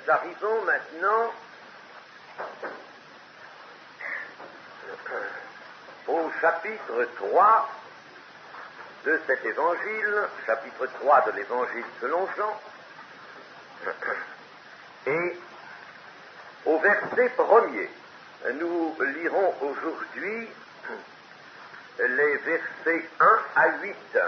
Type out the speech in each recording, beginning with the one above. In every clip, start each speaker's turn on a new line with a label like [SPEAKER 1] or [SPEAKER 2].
[SPEAKER 1] arrivons maintenant au chapitre 3 de cet évangile, chapitre 3 de l'évangile selon Jean, et au verset premier. Nous lirons aujourd'hui les versets 1 à 8.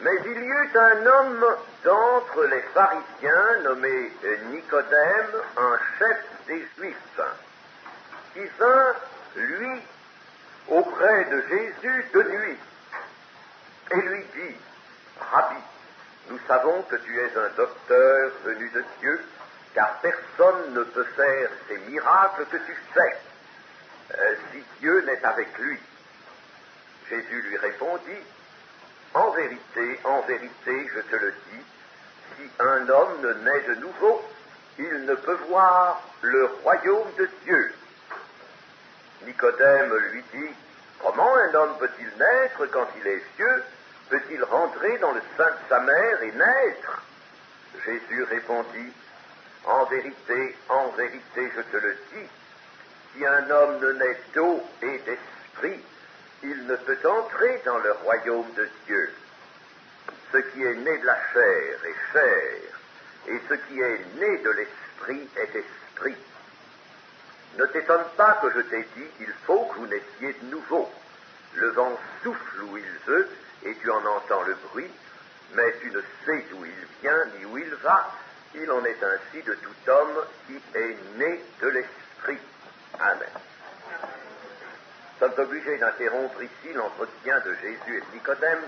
[SPEAKER 1] Mais il y eut un homme d'entre les pharisiens nommé Nicodème, un chef des Juifs, qui vint, lui, auprès de Jésus de nuit, et lui dit: Rabbi, nous savons que tu es un docteur venu de Dieu, car personne ne peut faire ces miracles que tu fais, si Dieu n'est avec lui. Jésus lui répondit: en vérité, je te le dis, si un homme ne naît de nouveau, il ne peut voir le royaume de Dieu. Nicodème lui dit: comment un homme peut-il naître quand il est vieux? Peut-il rentrer dans le sein de sa mère et naître? Jésus répondit: en vérité, je te le dis, si un homme ne naît d'eau et d'esprit, il ne peut entrer dans le royaume de Dieu. Ce qui est né de la chair est chair, et ce qui est né de l'esprit est esprit. Ne t'étonne pas que je t'ai dit qu'il faut que vous naissiez de nouveau. Le vent souffle où il veut, et tu en entends le bruit, mais tu ne sais d'où il vient ni où il va. Il en est ainsi de tout homme qui est né de l'esprit. Amen. Nous sommes obligés d'interrompre ici l'entretien de Jésus et de Nicodème,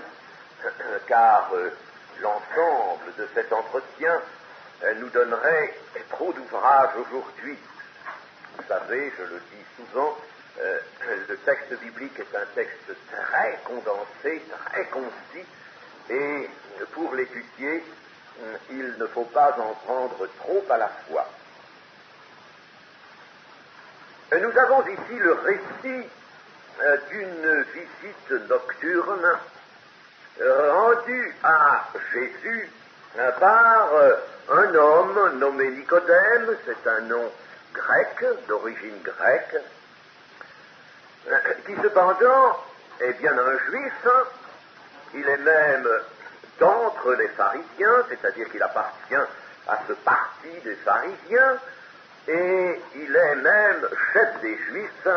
[SPEAKER 1] car l'ensemble de cet entretien nous donnerait trop d'ouvrage aujourd'hui. Vous savez, je le dis souvent, le texte biblique est un texte très condensé, très concis, et pour l'étudier, il ne faut pas en prendre trop à la fois. Nous avons ici le récit d'une visite nocturne rendue à Jésus par un homme nommé Nicodème. C'est un nom grec, d'origine grecque, qui cependant est bien un juif. Il est même d'entre les pharisiens, c'est-à-dire qu'il appartient à ce parti des pharisiens, et il est même chef des juifs,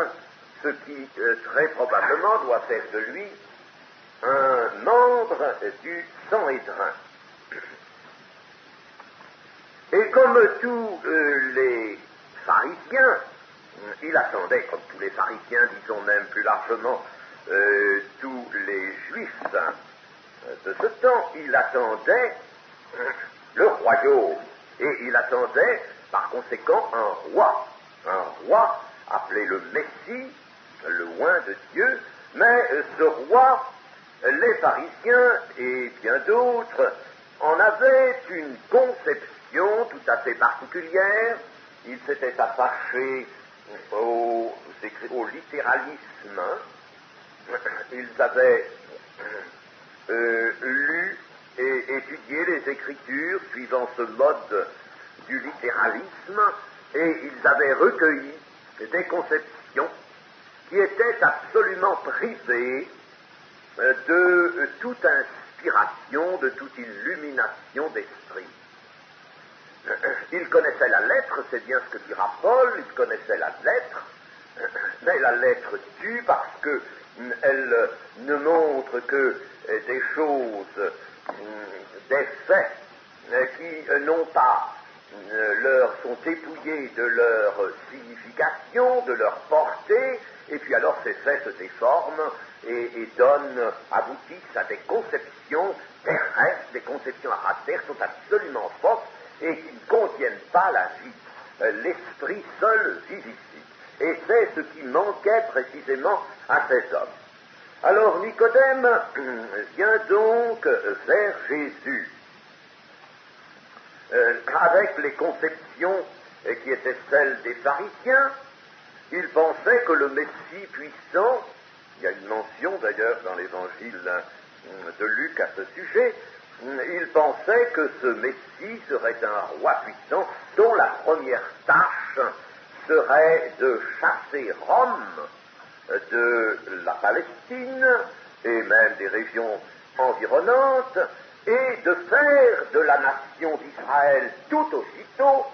[SPEAKER 1] ce qui très probablement doit faire de lui un membre du Sanhédrin. Et comme tous les pharisiens, il attendait, comme tous les pharisiens, disons même plus largement tous les juifs de ce temps, il attendait le royaume, et il attendait par conséquent un roi appelé le Messie, le oint de Dieu. Mais ce roi, les pharisiens et bien d'autres en avaient une conception tout à fait particulière. Ils s'étaient attachés au littéralisme. Ils avaient lu et étudié les Écritures suivant ce mode du littéralisme, et ils avaient recueilli des conceptions qui étaient absolument privées de toute inspiration, de toute illumination d'esprit. Ils connaissaient la lettre, c'est bien ce que dira Paul, ils connaissaient la lettre, mais la lettre tue parce qu'elle ne montre que des choses, des faits qui n'ont pas, sont dépouillés de leur signification, de leur portée, et puis alors ces faits se déforment et aboutissent à des conceptions terrestres, des conceptions à caractère sont absolument fortes et qui ne contiennent pas la vie. L'esprit seul vit ici. Et c'est ce qui manquait précisément à ces hommes. Alors Nicodème vient donc vers Jésus avec les conceptions qui étaient celles des pharisiens. Il pensait que le Messie puissant, il y a une mention d'ailleurs dans l'évangile de Luc à ce sujet, il pensait que ce Messie serait un roi puissant dont la première tâche serait de chasser Rome de la Palestine et même des régions environnantes et de faire de la nation d'Israël tout aussitôt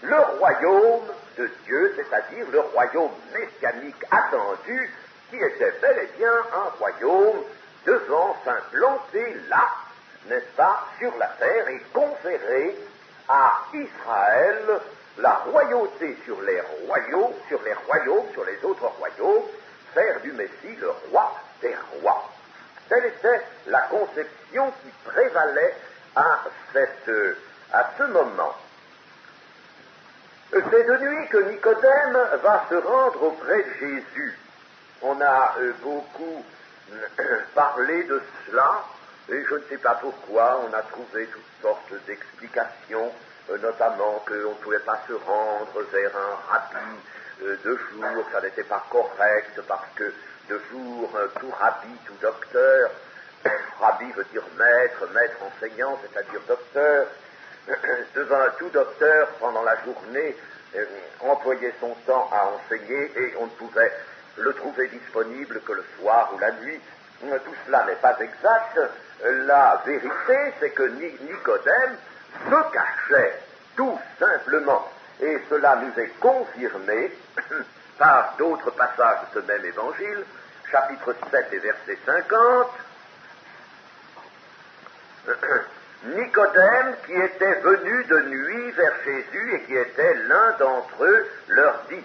[SPEAKER 1] le royaume de Dieu, c'est-à-dire le royaume messianique attendu qui était bel et bien un royaume devant s'implanter là, n'est-ce pas, sur la terre et conférer à Israël la royauté sur les royaumes, sur les autres royaumes, faire du Messie le roi des rois. Telle était la conception qui prévalait à ce moment. C'est de nuit que Nicodème va se rendre auprès de Jésus. On a beaucoup parlé de cela, et je ne sais pas pourquoi, on a trouvé toutes sortes d'explications, notamment qu'on ne pouvait pas se rendre vers un rabbi de jour, ça n'était pas correct, parce que de jour, tout rabbi, tout docteur, rabbi veut dire maître, maître enseignant, c'est-à-dire docteur, devant tout docteur, pendant la journée, employait son temps à enseigner et on ne pouvait le trouver disponible que le soir ou la nuit. Tout cela n'est pas exact. La vérité, c'est que Nicodème se cachait, tout simplement. Et cela nous est confirmé par d'autres passages de ce même évangile, chapitre 7 et verset 50. Nicodème, qui était venu de nuit vers Jésus et qui était l'un d'entre eux, leur dit,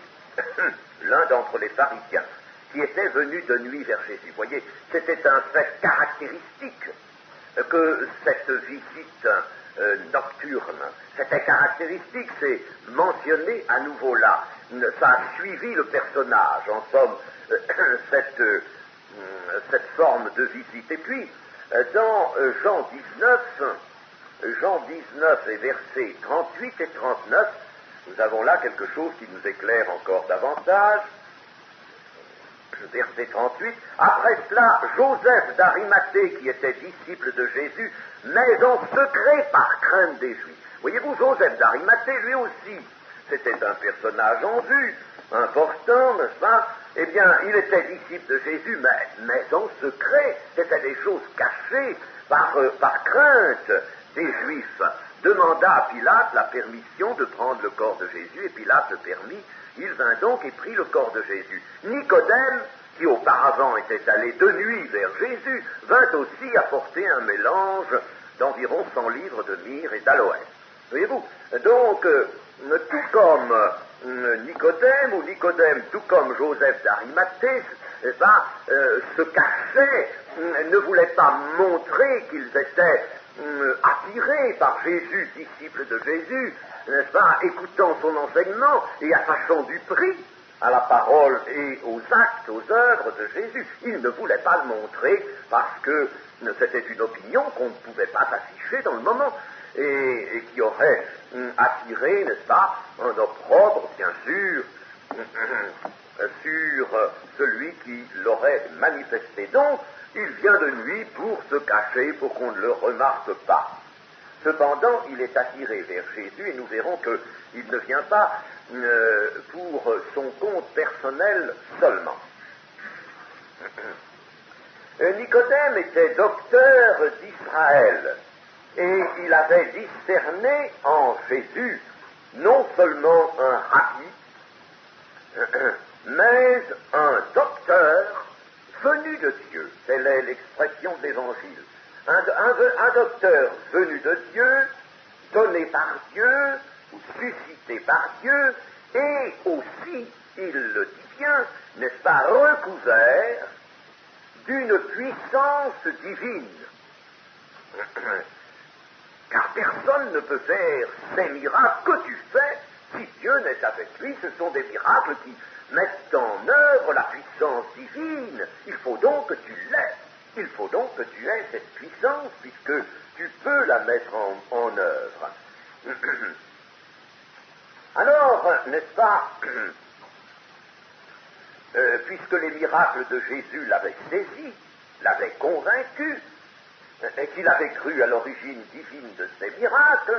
[SPEAKER 1] l'un d'entre les pharisiens, qui était venu de nuit vers Jésus. Vous voyez, c'était un fait caractéristique que cette visite nocturne. C'était caractéristique, c'est mentionné à nouveau là. Ça a suivi le personnage, en somme, cette forme de visite. Et puis, dans Jean 19 et versets 38 et 39, nous avons là quelque chose qui nous éclaire encore davantage. Verset 38, après cela, Joseph d'Arimathée, qui était disciple de Jésus, mais en secret par crainte des Juifs. Voyez-vous, Joseph d'Arimathée, lui aussi, c'était un personnage en vue, important, n'est-ce pas? Eh bien, il était disciple de Jésus, mais en secret, c'était des choses cachées par crainte des Juifs. Demanda à Pilate la permission de prendre le corps de Jésus, et Pilate le permit. Il vint donc et prit le corps de Jésus. Nicodème, qui auparavant était allé de nuit vers Jésus, vint aussi apporter un mélange d'environ 100 livres de myrrhe et d'aloès. Voyez-vous? Donc, tout comme Nicodème, ou Nicodème, tout comme Joseph d'Arimathée, se cachaient, ne voulaient pas montrer qu'ils étaient attirés par Jésus, disciples de Jésus, n'est-ce pas, écoutant son enseignement et attachant du prix à la parole et aux actes, aux œuvres de Jésus. Ils ne voulaient pas le montrer parce que c'était une opinion qu'on ne pouvait pas afficher dans le moment et qui aurait attiré, n'est-ce pas, un opprobre, bien sûr, sur celui qui l'aurait manifesté. Donc, il vient de nuit pour se cacher, pour qu'on ne le remarque pas. Cependant, il est attiré vers Jésus et nous verrons qu'il ne vient pas pour son compte personnel seulement. Nicodème était docteur d'Israël et il avait discerné en Jésus non seulement un rabbi, mais un docteur venu de Dieu. Telle est l'expression de l'Évangile. Un docteur venu de Dieu, donné par Dieu, ou suscité par Dieu, et aussi, il le dit bien, n'est-ce pas, recouvert d'une puissance divine. Car personne ne peut faire ces miracles que tu fais si Dieu n'est avec lui. Ce sont des miracles qui mettent en œuvre la puissance divine. Il faut donc que tu l'aies. Il faut donc que tu aies cette puissance puisque tu peux la mettre en œuvre. Alors, n'est-ce pas, puisque les miracles de Jésus l'avaient saisi, l'avaient convaincu, et qu'il avait cru à l'origine divine de ces miracles,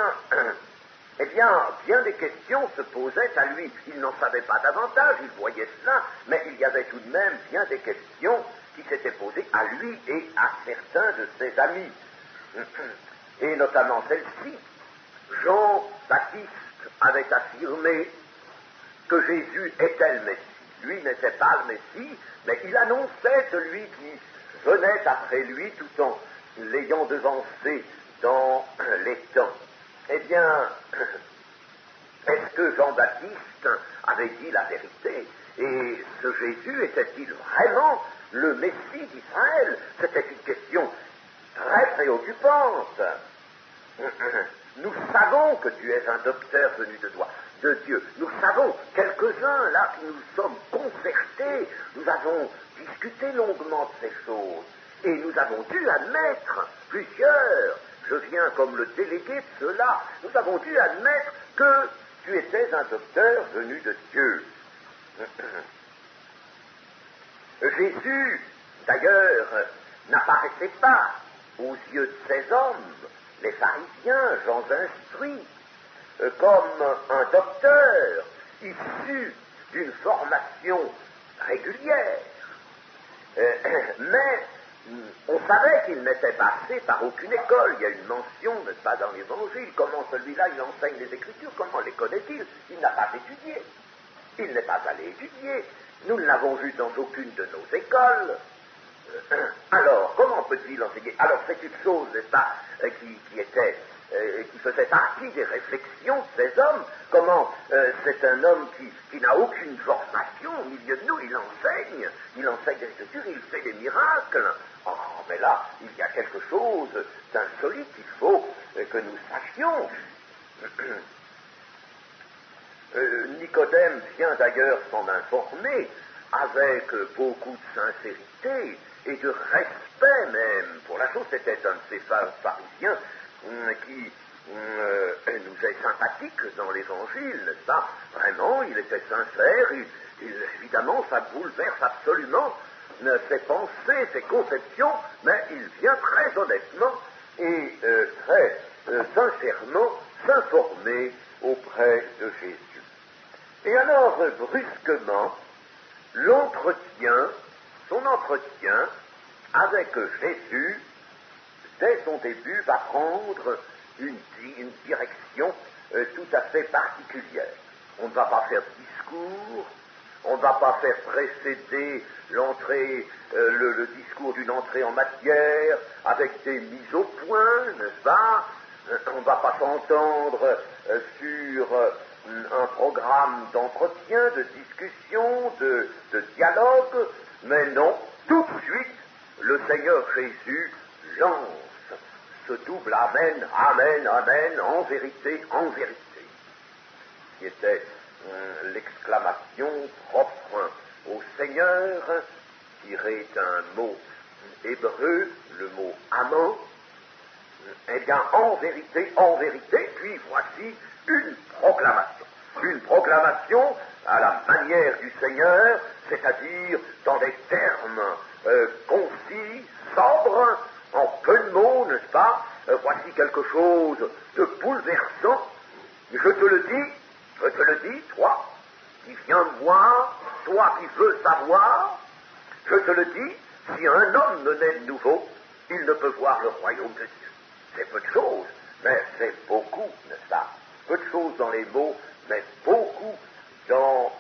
[SPEAKER 1] eh bien des questions se posaient à lui. Il n'en savait pas davantage, il voyait cela, mais il y avait tout de même bien des questions qui s'étaient posées à lui et à certains de ses amis. Et notamment celle-ci. Jean-Baptiste avait affirmé que Jésus était le Messie. Lui n'était pas le Messie, mais il annonçait celui qui venait après lui tout en l'ayant devancé dans les temps. Eh bien, est-ce que Jean-Baptiste avait dit la vérité? Et ce Jésus était-il vraiment le Messie d'Israël? C'était une question très préoccupante. Nous savons que tu es un docteur venu de Dieu. Nous savons, quelques-uns là qui nous sommes concertés, nous avons discuté longuement de ces choses. Et nous avons dû admettre, plusieurs, je viens comme le délégué de cela, nous avons dû admettre que tu étais un docteur venu de Dieu. Jésus, d'ailleurs, n'apparaissait pas aux yeux de ces hommes, les pharisiens, gens instruits, comme un docteur issu d'une formation régulière. Mais on savait qu'il n'était passé par aucune école. Il y a une mention, n'est-ce pas, dans l'Évangile. Comment celui-là, il enseigne les Écritures? Comment les connaît-il? Il n'a pas étudié. Il n'est pas allé étudier. Nous ne l'avons vu dans aucune de nos écoles. Alors, comment peut-il enseigner? Alors, c'est une chose, n'est-ce pas, qui faisait partie des réflexions de ces hommes. Comment c'est un homme qui n'a aucune formation au milieu de nous, il enseigne des Écritures, il fait des miracles. Oh, mais là, il y a quelque chose d'insolite, il faut que nous sachions. Nicodème vient d'ailleurs s'en informer avec beaucoup de sincérité et de respect même pour la chose. C'était un de ces pharisiens qui nous est sympathique dans l'Évangile, n'est-ce pas? Vraiment, il était sincère, évidemment, ça bouleverse absolument ses pensées, ses conceptions, mais il vient très honnêtement et très sincèrement s'informer auprès de Jésus. Et alors, brusquement, son entretien avec Jésus, dès son début, va prendre une direction tout à fait particulière. On ne va pas faire de discours, on ne va pas faire précéder l'entrée, le discours d'une entrée en matière, avec des mises au point, n'est-ce pas? On ne va pas s'entendre sur un programme d'entretien, de discussion, de dialogue, mais non, tout de suite, le Seigneur Jésus lance ce double Amen, Amen, Amen, en vérité, qui était l'exclamation propre au Seigneur, tirée d'un mot hébreu, le mot Amen. Eh bien, en vérité, puis voici une proclamation à la manière du Seigneur, c'est-à-dire dans des termes concis, sobres, en peu de mots, n'est-ce pas? Voici quelque chose de bouleversant. Je te le dis, toi qui viens me voir, toi qui veux savoir, je te le dis, si un homme ne naît de nouveau, il ne peut voir le royaume de Dieu. C'est peu de choses, mais c'est beaucoup, n'est-ce pas? Peu de choses dans les mots, mais beaucoup dans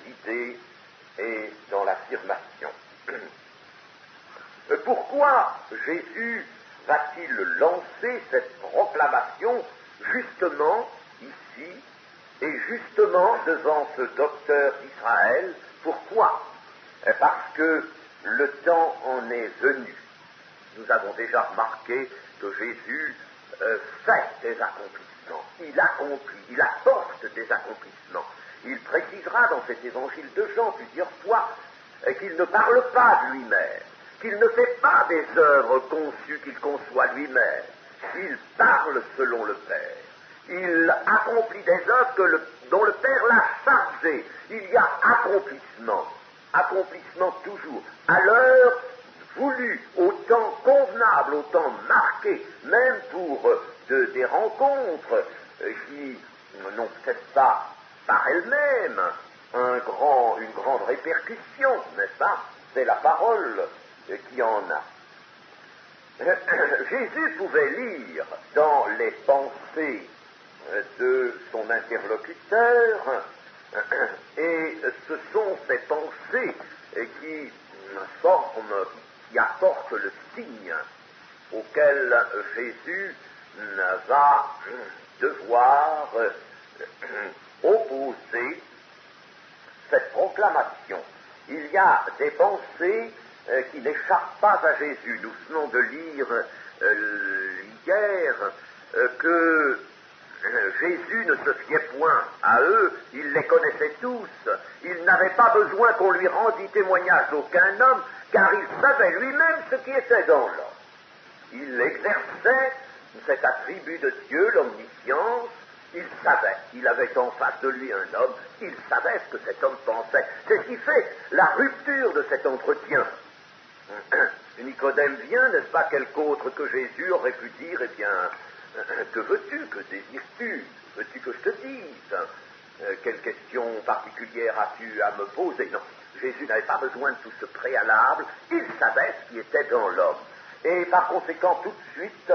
[SPEAKER 1] l'idée et dans l'affirmation. Pourquoi Jésus va-t-il lancer cette proclamation justement ici et justement devant ce docteur d'Israël? Pourquoi? Parce que le temps en est venu. Nous avons déjà remarqué que Jésus fait des accomplissements. Il accomplit, il apporte des accomplissements. Il précisera dans cet évangile de Jean plusieurs fois qu'il ne parle pas de lui-même, qu'il ne fait pas des œuvres conçues qu'il conçoit lui-même. Il parle selon le Père. Il accomplit des œuvres dont le Père l'a chargé. Il y a accomplissement. accomplissement toujours, à l'heure voulue, au temps convenable, au temps marqué, même pour des rencontres qui n'ont peut-être pas par elles-mêmes une grande répercussion, n'est-ce pas? C'est la parole qui en a. Jésus pouvait lire dans les pensées de son interlocuteur, et ce sont ces pensées qui apportent le signe auquel Jésus va devoir opposer cette proclamation. Il y a des pensées qui n'échappent pas à Jésus. Nous venons de lire hier que Jésus ne se fiait point à eux, il les connaissait tous, il n'avait pas besoin qu'on lui rendît témoignage d'aucun homme, car il savait lui-même ce qui était dans l'homme. Il exerçait cet attribut de Dieu, l'omniscience, il savait, il avait en face de lui un homme, il savait ce que cet homme pensait. C'est ce qui fait la rupture de cet entretien. Nicodème vient, n'est-ce pas, quelque autre que Jésus aurait pu dire, eh bien, que veux-tu, que désires-tu, veux-tu que je te dise, quelle question particulière as-tu à me poser? Non, Jésus n'avait pas besoin de tout ce préalable, il savait ce qui était dans l'homme. Et par conséquent, tout de suite,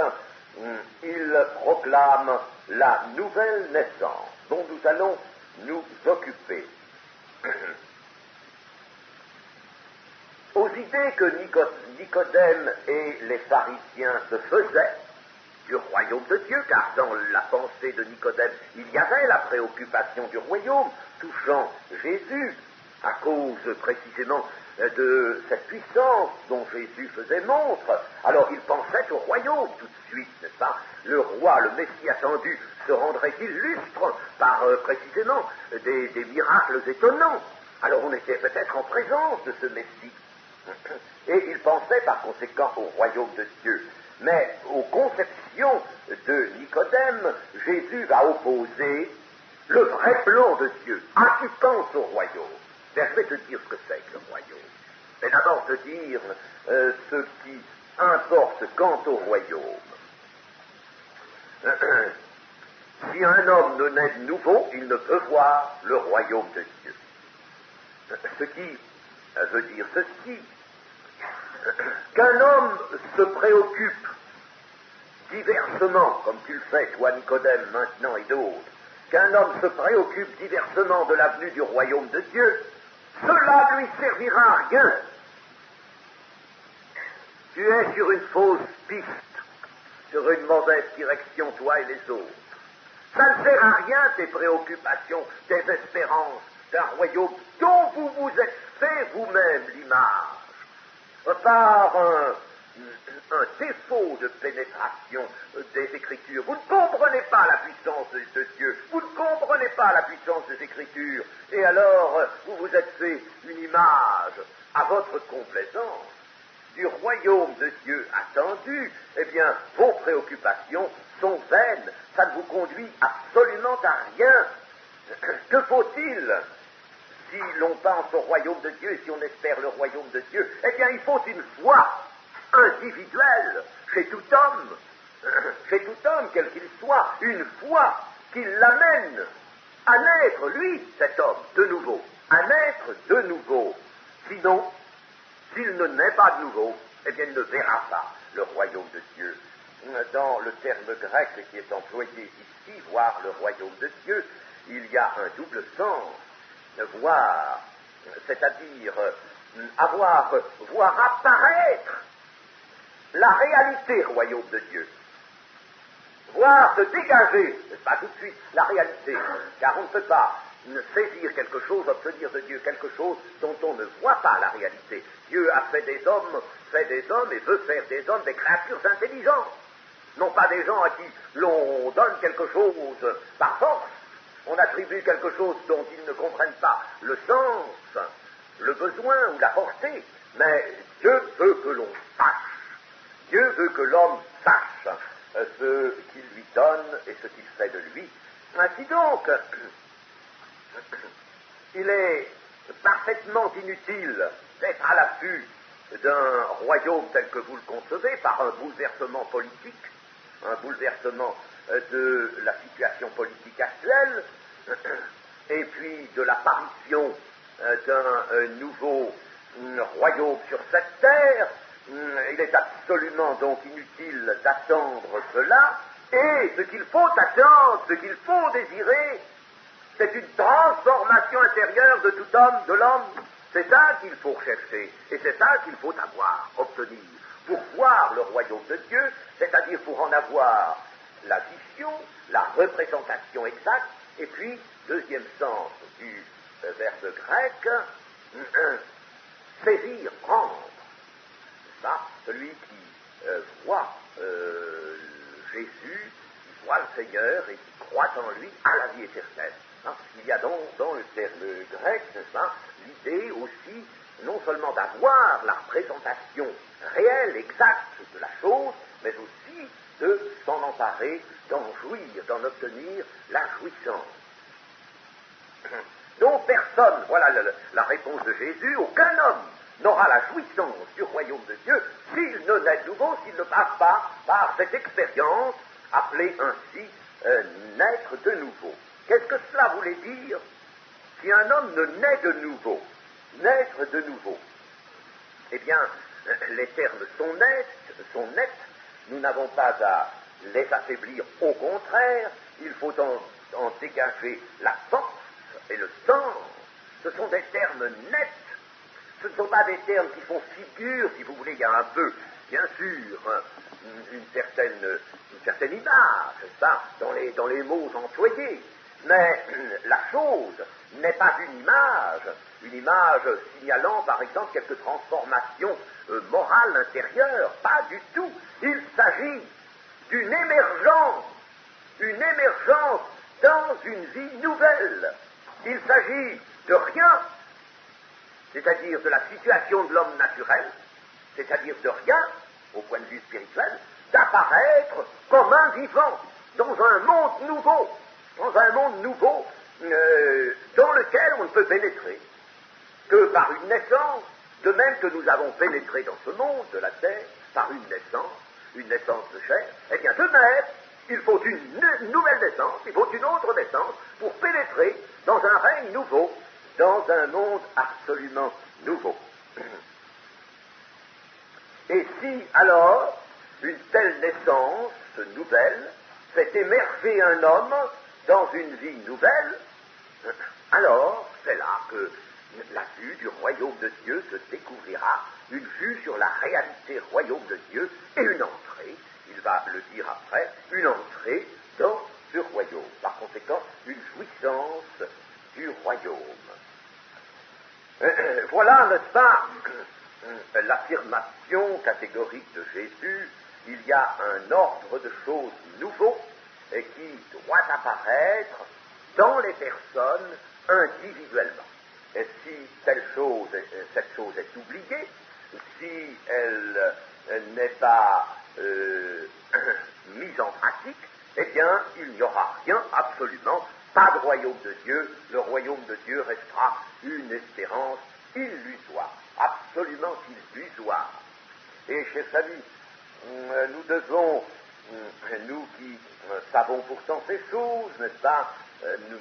[SPEAKER 1] il proclame la nouvelle naissance dont nous allons nous occuper. Aux idées que Nicodème et les pharisiens se faisaient du royaume de Dieu, car dans la pensée de Nicodème, il y avait la préoccupation du royaume touchant Jésus, à cause précisément de cette puissance dont Jésus faisait montre. Alors il pensait au royaume tout de suite, n'est-ce pas? Le roi, le Messie attendu, se rendrait illustre par précisément des miracles étonnants. Alors on était peut-être en présence de ce Messie. Et il pensait par conséquent au royaume de Dieu. Mais aux conceptions de Nicodème, Jésus va opposer le vrai plan de Dieu. Ah, tu penses au royaume. Ben, je vais te dire ce que c'est que le royaume. Mais d'abord te dire ce qui importe quant au royaume. Si un homme ne naît de nouveau, il ne peut voir le royaume de Dieu. Ce qui veut dire ceci, qu'un homme se préoccupe diversement, comme tu le fais, toi Nicodème, maintenant et d'autres, qu'un homme se préoccupe diversement de la venue du royaume de Dieu, cela lui servira à rien. Tu es sur une fausse piste, sur une mauvaise direction, toi et les autres. Ça ne sert à rien, tes préoccupations, tes espérances d'un royaume dont vous vous êtes fait vous-même l'image, par un défaut de pénétration des Écritures. Vous ne comprenez pas la puissance de Dieu, vous ne comprenez pas la puissance des Écritures, et alors vous vous êtes fait une image à votre complaisance du royaume de Dieu attendu. Eh bien, vos préoccupations sont vaines, ça ne vous conduit absolument à rien. Que faut-il si l'on pense au royaume de Dieu et si on espère le royaume de Dieu? Eh bien, il faut une foi individuelle chez tout homme, quel qu'il soit, une foi qui l'amène à naître, lui, cet homme, de nouveau, à naître de nouveau. Sinon, s'il ne naît pas de nouveau, eh bien, il ne verra pas le royaume de Dieu. Dans le terme grec qui est employé ici, voir le royaume de Dieu, il y a un double sens. Voir, c'est-à-dire voir apparaître la réalité royaume de Dieu. Voir se dégager, pas tout de suite, la réalité, car on ne peut pas saisir quelque chose, obtenir de Dieu quelque chose dont on ne voit pas la réalité. Dieu a fait des hommes et veut faire des hommes des créatures intelligentes, non pas des gens à qui l'on donne quelque chose par force, on attribue quelque chose dont ils ne comprennent pas le sens, le besoin ou la portée, mais Dieu veut que l'on sache, Dieu veut que l'homme sache ce qu'il lui donne et ce qu'il fait de lui. Ainsi donc, il est parfaitement inutile d'être à l'affût d'un royaume tel que vous le concevez, par un bouleversement politique, un bouleversement de la situation politique actuelle, et puis de l'apparition d'un nouveau royaume sur cette terre. Il est absolument donc inutile d'attendre cela, et ce qu'il faut attendre, ce qu'il faut désirer, c'est une transformation intérieure de tout homme, de l'homme. C'est ça qu'il faut rechercher, et c'est ça qu'il faut avoir, obtenir, pour voir le royaume de Dieu, c'est-à-dire pour en avoir la vision, la représentation exacte, et puis, deuxième sens du verbe grec, saisir, prendre. C'est ça, celui qui voit Jésus, qui voit le Seigneur et qui croit en lui à la vie éternelle. Il y a donc dans le terme grec, n'est-ce pas, l'idée aussi non seulement d'avoir la représentation réelle, exacte de la chose, mais aussi de s'en emparer, d'en jouir, d'en obtenir la jouissance. Donc personne, voilà la réponse de Jésus, aucun homme n'aura la jouissance du royaume de Dieu s'il ne naît de nouveau, s'il ne passe pas par cette expérience appelée ainsi naître de nouveau. Qu'est-ce que cela voulait dire si un homme ne naît de nouveau, naître de nouveau? Eh bien, les termes sont nets, nous n'avons pas à les affaiblir, au contraire, il faut en dégager la force et le sens. Ce sont des termes nets, ce ne sont pas des termes qui font figure, si vous voulez, il y a un peu, bien sûr, une certaine image, c'est ça, dans les mots employés. Mais la chose n'est pas une image signalant par exemple quelques transformations morales intérieures, pas du tout. Il s'agit d'une émergence dans une vie nouvelle. Il s'agit de rien, c'est-à-dire de la situation de l'homme naturel, c'est-à-dire de rien, au point de vue spirituel, d'apparaître comme un vivant dans un monde nouveau, dans lequel on ne peut pénétrer que par une naissance, de même que nous avons pénétré dans ce monde de la terre par une naissance de chair. Eh bien, de même, il faut une nouvelle naissance, il faut une autre naissance pour pénétrer dans un règne nouveau, dans un monde absolument nouveau. Et si alors une telle naissance nouvelle fait émerger un homme dans une vie nouvelle, alors c'est là que la vue du royaume de Dieu se découvrira, une vue sur la réalité royaume de Dieu et une entrée, il va le dire après, une entrée dans ce royaume. Par conséquent, une jouissance du royaume. Voilà, n'est-ce pas, l'affirmation catégorique de Jésus. Il y a un ordre de choses nouveau et qui doit apparaître dans les personnes individuellement. Et si cette chose est oubliée, si elle n'est pas mise en pratique, eh bien, il n'y aura rien, absolument, pas de royaume de Dieu. Le royaume de Dieu restera une espérance illusoire, absolument illusoire. Et, chers amis, nous devons, nous qui savons pourtant ces choses, n'est-ce pas,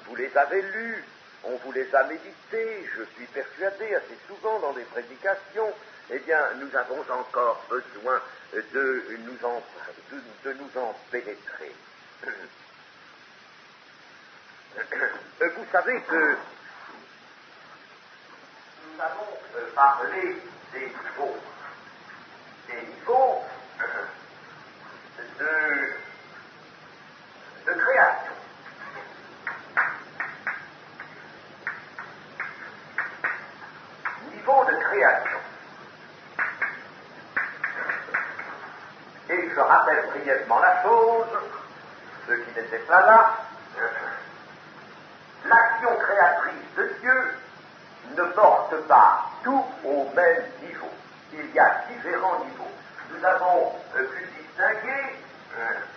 [SPEAKER 1] vous les avez lues, on vous les a méditées, je suis persuadé assez souvent dans des prédications, eh bien, nous avons encore besoin de nous en pénétrer. Vous savez que nous avons parlé des niveaux de création. Niveau de création. Et je rappelle brièvement la chose, ceux qui n'étaient pas là, l'action créatrice de Dieu ne porte pas tout au même niveau. Il y a différents niveaux. Nous avons pu distinguer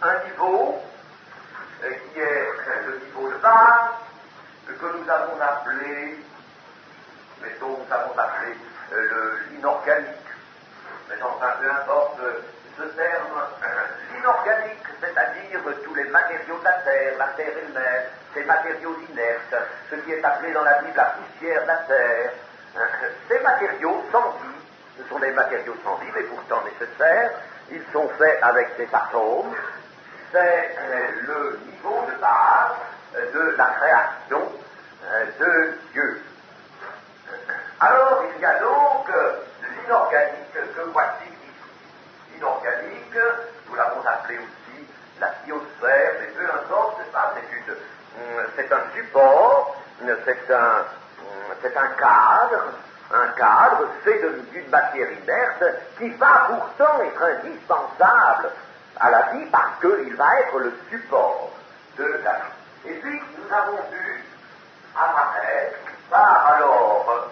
[SPEAKER 1] un niveau qui est le niveau de base, que nous avons appelé, peu importe ce terme, l'inorganique, c'est-à-dire tous les matériaux de la terre elle-même, ces matériaux inertes, ce qui est appelé dans la Bible la poussière de la terre, ces matériaux sans vie, ce sont des matériaux sans vie, mais pourtant nécessaires, ils sont faits avec des atomes, c'est le niveau de base de la création de Dieu. Alors, il y a donc l'inorganique que voici ici. L'inorganique, nous l'avons appelé aussi la biosphère, mais peu importe, c'est un support, c'est un cadre fait d'une matière inerte qui va pourtant être indispensable à la vie parce qu'il va être le support de la vie. Et puis, nous avons vu apparaître par alors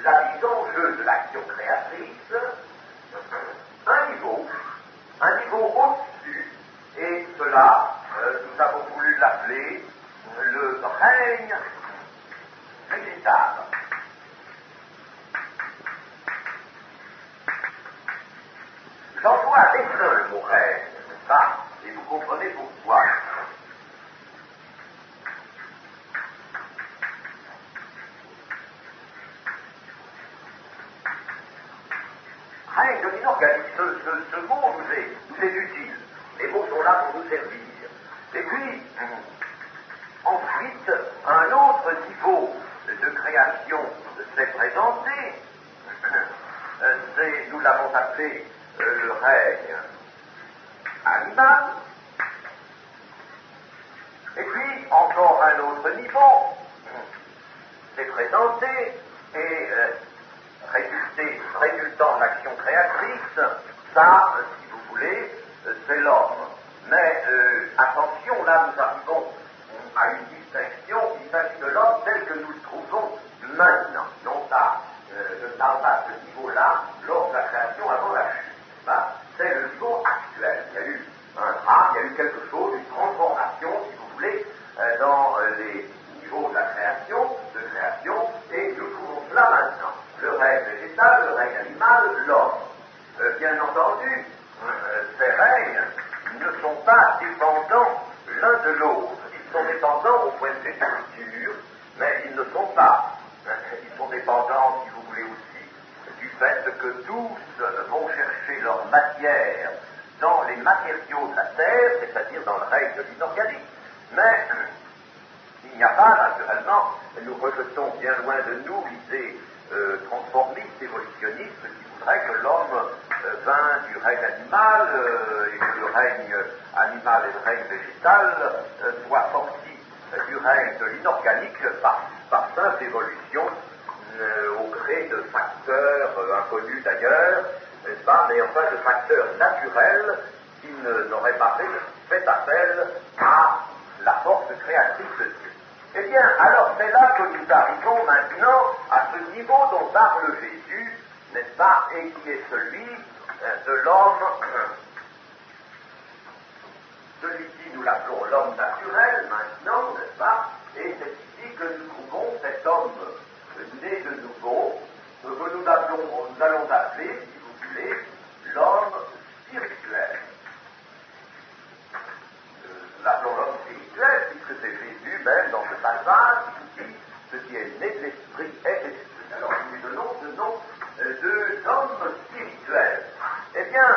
[SPEAKER 1] la mise en jeu de l'action créatrice, un niveau au-dessus, et cela, nous avons voulu l'appeler le règne végétal. J'emploie à dessein le mot règne, n'est-ce pas? Et vous comprenez pourquoi. Règne de l'inorganique, ce mot nous est utile. Les mots sont là pour nous servir. Et puis, ensuite, un autre niveau de création s'est présenté. Nous l'avons appelé le règne animal. Et puis, encore un autre niveau s'est présenté et résultant de l'action créatrice, ça, si vous voulez, c'est l'homme. Mais attention, là nous arrivons à une distinction, il s'agit de l'homme tel que nous le trouvons maintenant, non pas, je ne parle pas de ce niveau-là lors de la création avant la chute. C'est le niveau actuel. Il y a eu un drame, il y a eu quelque chose, une transformation, si vous voulez, dans les niveaux de la création, et nous trouvons cela maintenant. Le règne végétal, le règne animal, l'homme. Bien entendu, ces règnes ne sont pas dépendants l'un de l'autre. Ils sont dépendants au point de vue structure, mais ils ne sont pas. Ils sont dépendants, si vous voulez aussi, du fait que tous vont chercher leur matière dans les matériaux de la terre, c'est-à-dire dans le règne de l'inorganique. Mais il n'y a pas, naturellement, nous rejetons bien loin de nous l'idée transformiste, évolutionniste, qui voudrait que l'homme vint du règne animal et que le règne animal et le règne végétal soient sortis du règne de l'inorganique par simple évolution au gré de facteurs inconnus d'ailleurs, n'est-ce pas, mais enfin de facteurs naturels qui n'auraient pas fait appel à la force créatrice de Dieu. Eh bien, alors c'est là que nous arrivons maintenant à ce niveau dont parle Jésus, n'est-ce pas, et qui est celui de l'homme, celui-ci nous l'appelons l'homme naturel maintenant, n'est-ce pas, et c'est ici que nous trouvons cet homme né de nouveau, que nous allons appeler, si vous voulez, l'homme spirituel. Nous l'appelons l'homme spirituel, puisque c'est Jésus même dans ce passage qui dit ce qui est né de l'esprit est esprit. Alors nous lui donnons ce nom d'homme spirituel. Eh bien,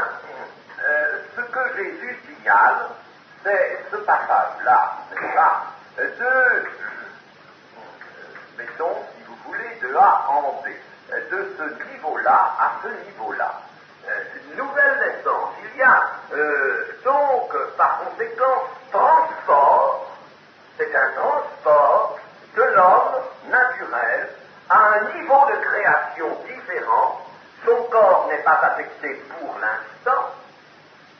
[SPEAKER 1] ce que Jésus signale, c'est ce passage-là, n'est-ce pas, mettons, si vous voulez, de A en B, de ce niveau-là à ce niveau-là. Une nouvelle naissance. Il y a donc, par conséquent, transport, c'est un transport de l'homme naturel à un niveau de création différent. Son corps n'est pas affecté pour l'instant,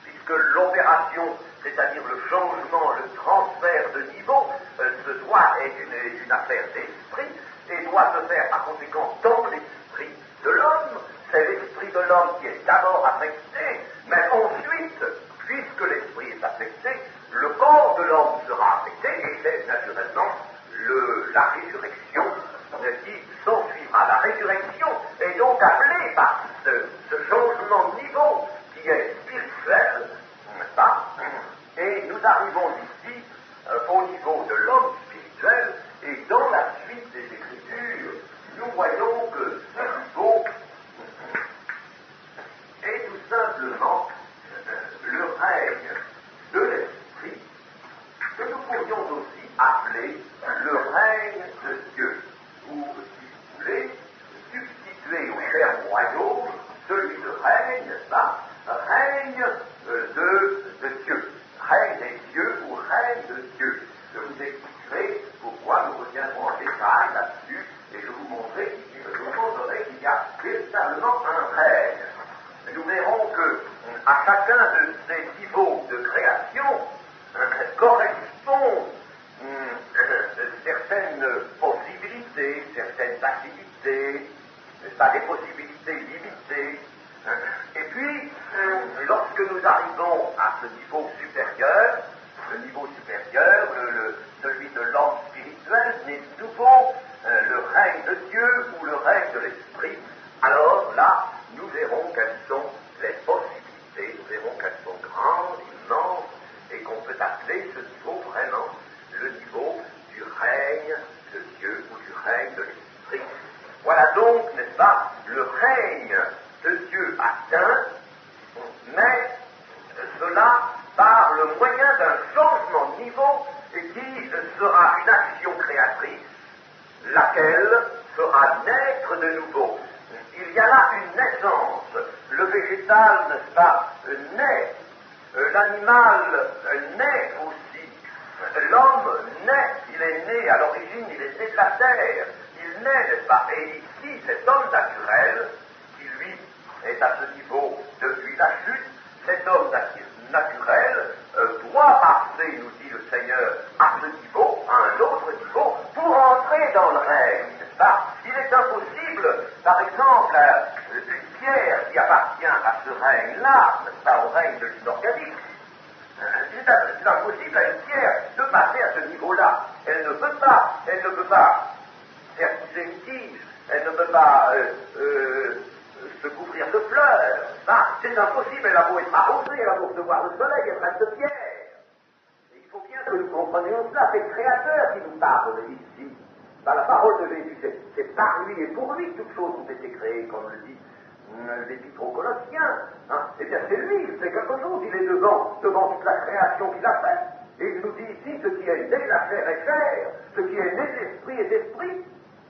[SPEAKER 1] puisque l'opération, c'est-à-dire le changement, le transfert de niveau, est une affaire d'esprit, et doit se faire par conséquent dans l'esprit de l'homme. C'est l'esprit de l'homme qui est d'abord affecté, mais ensuite, puisque l'esprit est affecté, le corps de l'homme sera affecté, et c'est naturellement la résurrection qui s'ensuivra. La résurrection est donc appelée par ce changement de niveau règne, n'est-ce pas, règne de Dieu. Règne des dieux ou règne de Dieu. Je vous expliquerai pourquoi nous reviendrons en détail là-dessus et je vous montrerai qu'il y a véritablement un règne. Nous verrons que à chacun de ces niveaux de création correspondent certaines possibilités, certaines activités, pas des possibilités limitées. Et puis, lorsque nous arrivons à ce niveau supérieur, le niveau supérieur, celui de l'homme spirituel, né de nouveau, le règne de Dieu ou le règne de l'Esprit, alors là, nous verrons quelles sont les possibilités, nous verrons qu'elles sont grandes, immenses, et qu'on peut appeler ce niveau vraiment le niveau du règne de Dieu ou du règne de l'Esprit. Voilà donc, n'est-ce pas, le règne de Dieu atteint, mais cela par le moyen d'un changement de niveau qui sera une action créatrice, laquelle fera naître de nouveau. Il y a là une naissance. Le végétal, n'est-ce pas, naît. L'animal naît aussi. L'homme naît. Il est né, à l'origine, il est né de la terre. Il naît, n'est-ce pas. Et ici, cet homme naturel, qui lui est à ce niveau depuis la chute, cet homme naturel doit passer, nous dit le Seigneur, à ce niveau, à un autre niveau, pour entrer dans le règne, n'est-ce pas? Il est impossible, par exemple, une pierre qui appartient à ce règne-là, n'est-ce pas, au règne de l'inorganique, c'est impossible à une pierre de passer à ce niveau-là. Elle ne peut pas faire pousser une tige, elle ne peut pas se couvrir de fleurs. C'est impossible, elle a beau être arrosée, elle a beau recevoir le soleil, elle reste pierre. Et il faut bien que nous comprenions cela, c'est le Créateur qui nous parle ici. Dans la parole de Jésus, c'est par lui et pour lui que toutes choses ont été créées, comme le dit l'Épître aux Colossiens. Eh bien, c'est lui, il fait quelque chose, il est devant toute la création qu'il a faite. Et il nous dit ici, ce qui est né de la chair est chair, ce qui est né de l'esprit est esprit.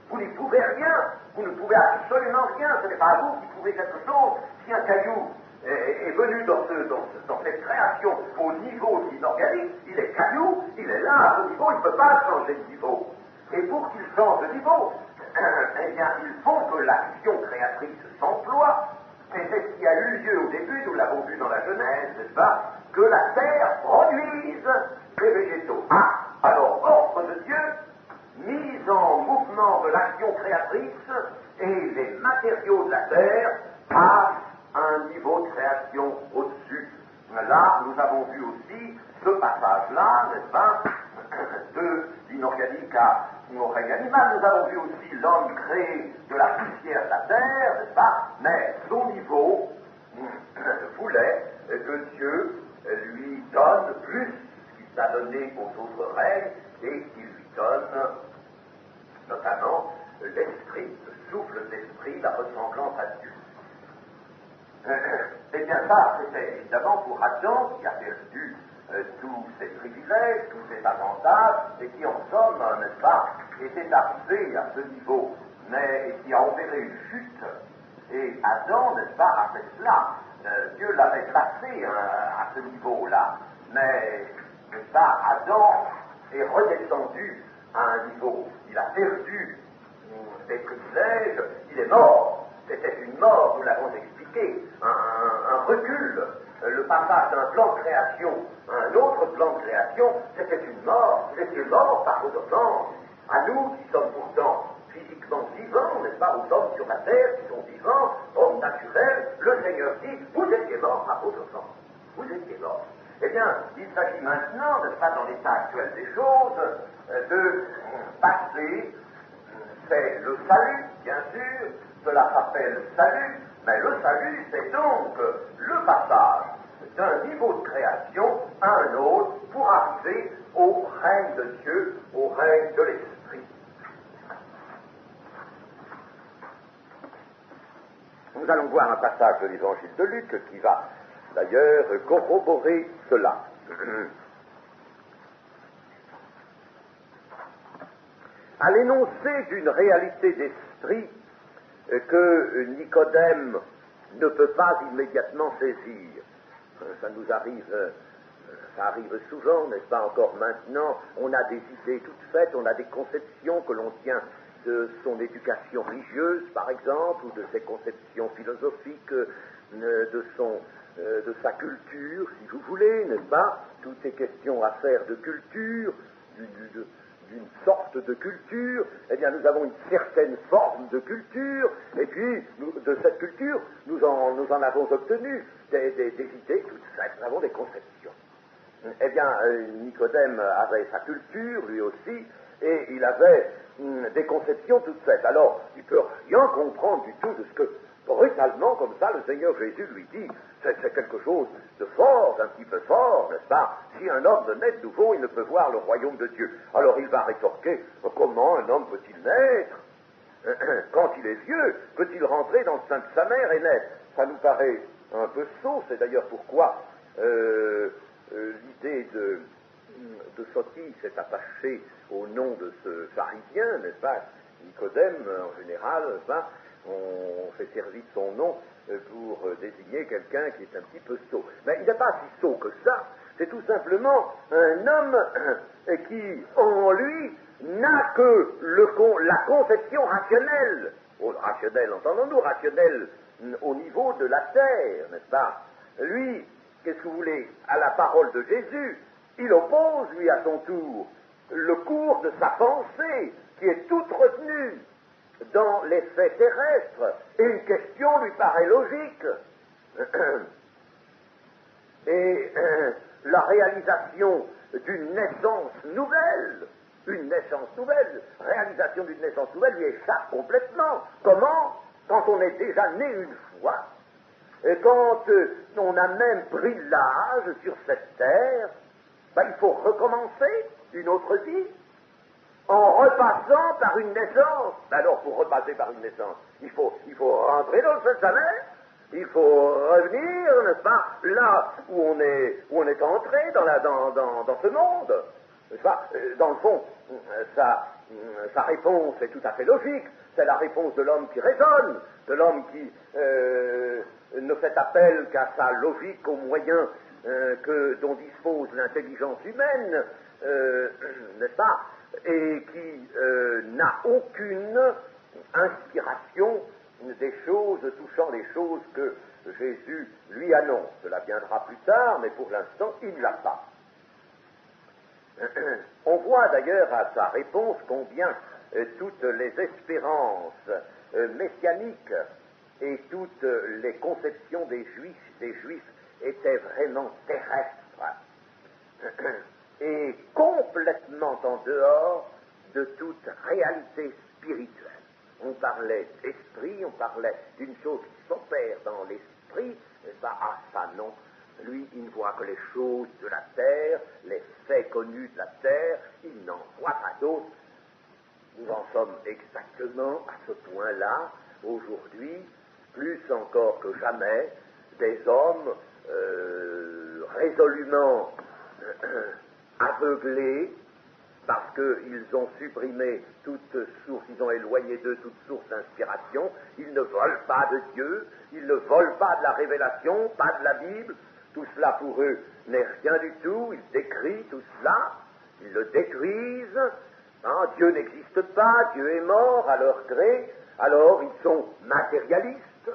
[SPEAKER 1] Vous n'y pouvez rien, vous ne pouvez absolument rien, ce n'est pas à vous qui pouvez quelque chose. Si un caillou est venu dans cette création au niveau de l'inorganique, il est caillou, il est là à ce niveau, il ne peut pas changer de niveau. Et pour qu'il change de niveau, eh bien, il faut que l'action créatrice s'emploie, et c'est ce qui a eu lieu au début, nous l'avons vu dans la Genèse, n'est-ce pas, que la terre produise des végétaux. Alors, ordre de Dieu, mise en mouvement de l'action créatrice, et les matériaux de la terre passent à un niveau de création au-dessus. Là, nous avons vu aussi ce passage-là, n'est-ce pas, de l'inorganique au règne animal. Nous avons vu aussi l'homme créé de la poussière de la terre, n'est-ce pas, mais son niveau voulait que Dieu lui donne plus qu'il a donné aux autres règnes et qu'il lui donne notamment l'esprit, le souffle d'esprit, la ressemblance à Dieu. Eh bien ça, c'était évidemment pour Adam qui a perdu tous ses privilèges, tous ses avantages, et qui en somme, n'est-ce pas, était arrivé à ce niveau, mais qui a opéré une chute. Et Adam, n'est-ce pas, a fait cela. Dieu l'avait placé à ce niveau-là, mais, n'est-ce pas, Adam est redescendu à un niveau. Il a perdu ses privilèges, il est mort. C'était une mort, nous l'avons expliqué, un recul. Le passage d'un plan de création à un autre plan de création, c'était une mort. Vous étiez mort par vos offenses. À nous qui sommes pourtant physiquement vivants, n'est-ce pas, aux hommes sur la terre qui sont vivants, hommes naturels, le Seigneur dit, vous étiez morts par vos offenses. Vous étiez morts. Eh bien, il s'agit maintenant, n'est-ce pas, dans l'état actuel des choses, de passer, c'est le salut, bien sûr, cela s'appelle salut, mais le salut, c'est donc le passage d'un niveau de création à un autre pour arriver au règne de Dieu, au règne de l'Esprit. Nous allons voir un passage de l'évangile de Luc qui va d'ailleurs corroborer cela. À l'énoncé d'une réalité d'esprit que Nicodème ne peut pas immédiatement saisir. Ça nous arrive, ça arrive souvent, n'est-ce pas, encore maintenant, on a des idées toutes faites, on a des conceptions que l'on tient de son éducation religieuse, par exemple, ou de ses conceptions philosophiques, de sa culture, si vous voulez, n'est-ce pas, toutes ces questions à faire de culture, d'une sorte de culture, eh bien nous avons une certaine forme de culture, et puis de cette culture, nous en avons obtenu des idées toutes faites, nous avons des conceptions. Eh bien, Nicodème avait sa culture, lui aussi, et il avait des conceptions toutes faites. Alors, il ne peut rien comprendre du tout de ce que, brutalement, comme ça, le Seigneur Jésus lui dit. C'est quelque chose de fort, d'un petit peu fort, n'est-ce pas? Si un homme ne naît de nouveau, il ne peut voir le royaume de Dieu. Alors il va rétorquer, comment un homme peut-il naître? Quand il est vieux, peut-il rentrer dans le sein de sa mère et naître? Ça nous paraît un peu sot, c'est d'ailleurs pourquoi l'idée de Sophie s'est attachée au nom de ce pharisien, n'est-ce pas? Nicodème, en général, n'est-ce pas? On fait servir de son nom pour désigner quelqu'un qui est un petit peu sot. Mais il n'est pas si sot que ça. C'est tout simplement un homme qui, en lui, n'a que la conception rationnelle. Rationnelle, entendons-nous, rationnelle au niveau de la terre, n'est-ce pas? Lui, qu'est-ce que vous voulez? À la parole de Jésus, il oppose, lui, à son tour, le cours de sa pensée, qui est toute retenue dans les faits terrestres, et une question lui paraît logique. Et la réalisation d'une naissance nouvelle, réalisation d'une naissance nouvelle lui échappe complètement. Comment? Quand on est déjà né une fois, et quand on a même pris l'âge sur cette terre, il faut recommencer une autre vie, en repassant par une naissance. Alors, pour repasser par une naissance, il faut rentrer dans le sein de sa mère, il faut revenir, n'est-ce pas, là où on est entré dans ce monde. N'est-ce pas? Dans le fond, sa réponse est tout à fait logique. C'est la réponse de l'homme qui raisonne, de l'homme qui ne fait appel qu'à sa logique aux moyens dont dispose l'intelligence humaine, n'est-ce pas, et qui n'a aucune inspiration des choses, touchant les choses que Jésus lui annonce. Cela viendra plus tard, mais pour l'instant, il ne l'a pas. On voit d'ailleurs à sa réponse combien toutes les espérances messianiques et toutes les conceptions des Juifs étaient vraiment terrestres et complètement en dehors de toute réalité spirituelle. On parlait d'esprit, on parlait d'une chose qui s'opère dans l'esprit, ah ça non, lui il ne voit que les choses de la terre, les faits connus de la terre, il n'en voit pas d'autres. Nous en sommes exactement à ce point-là, aujourd'hui, plus encore que jamais, des hommes résolument aveuglés, parce qu'ils ont supprimé toute source, ils ont éloigné d'eux toute source d'inspiration, ils ne veulent pas de Dieu, ils ne veulent pas de la révélation, pas de la Bible, tout cela pour eux n'est rien du tout, ils décrient tout cela, ils le détruisent, Dieu n'existe pas, Dieu est mort à leur gré, alors ils sont matérialistes,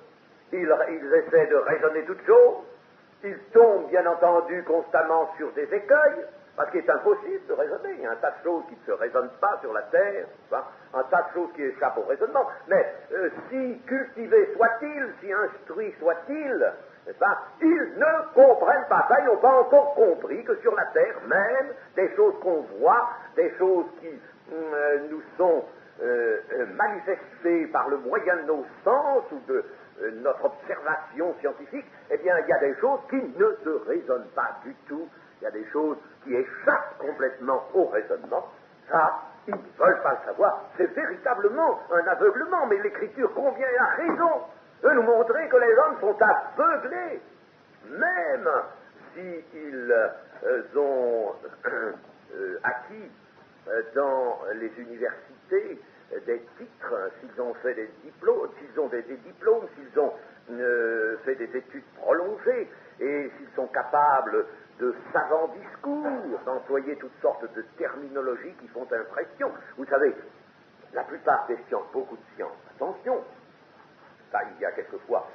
[SPEAKER 1] ils essaient de raisonner toutes choses, ils tombent bien entendu constamment sur des écueils, parce qu'il est impossible de raisonner. Il y a un tas de choses qui ne se raisonnent pas sur la terre, un tas de choses qui échappent au raisonnement. Mais si cultivés soient-ils, si instruits soient-ils, n'est-ce pas, ils ne comprennent pas ça, ils n'ont pas encore compris que sur la terre même, des choses qu'on voit, des choses qui nous sont manifestées par le moyen de nos sens ou de notre observation scientifique, eh bien, il y a des choses qui ne se raisonnent pas du tout. Il y a des choses qui échappent complètement au raisonnement. Ça, ils ne veulent pas le savoir. C'est véritablement un aveuglement, mais l'Écriture combien a raison de nous montrer que les hommes sont aveuglés, même s'ils ont acquis dans les universités des titres, s'ils ont fait des diplômes, s'ils ont des diplômes, s'ils ont fait des études prolongées, et s'ils sont capables de savants discours, d'employer toutes sortes de terminologies qui font impression. Vous savez, la plupart des sciences, beaucoup de sciences, attention, ça, il y a quelquefois,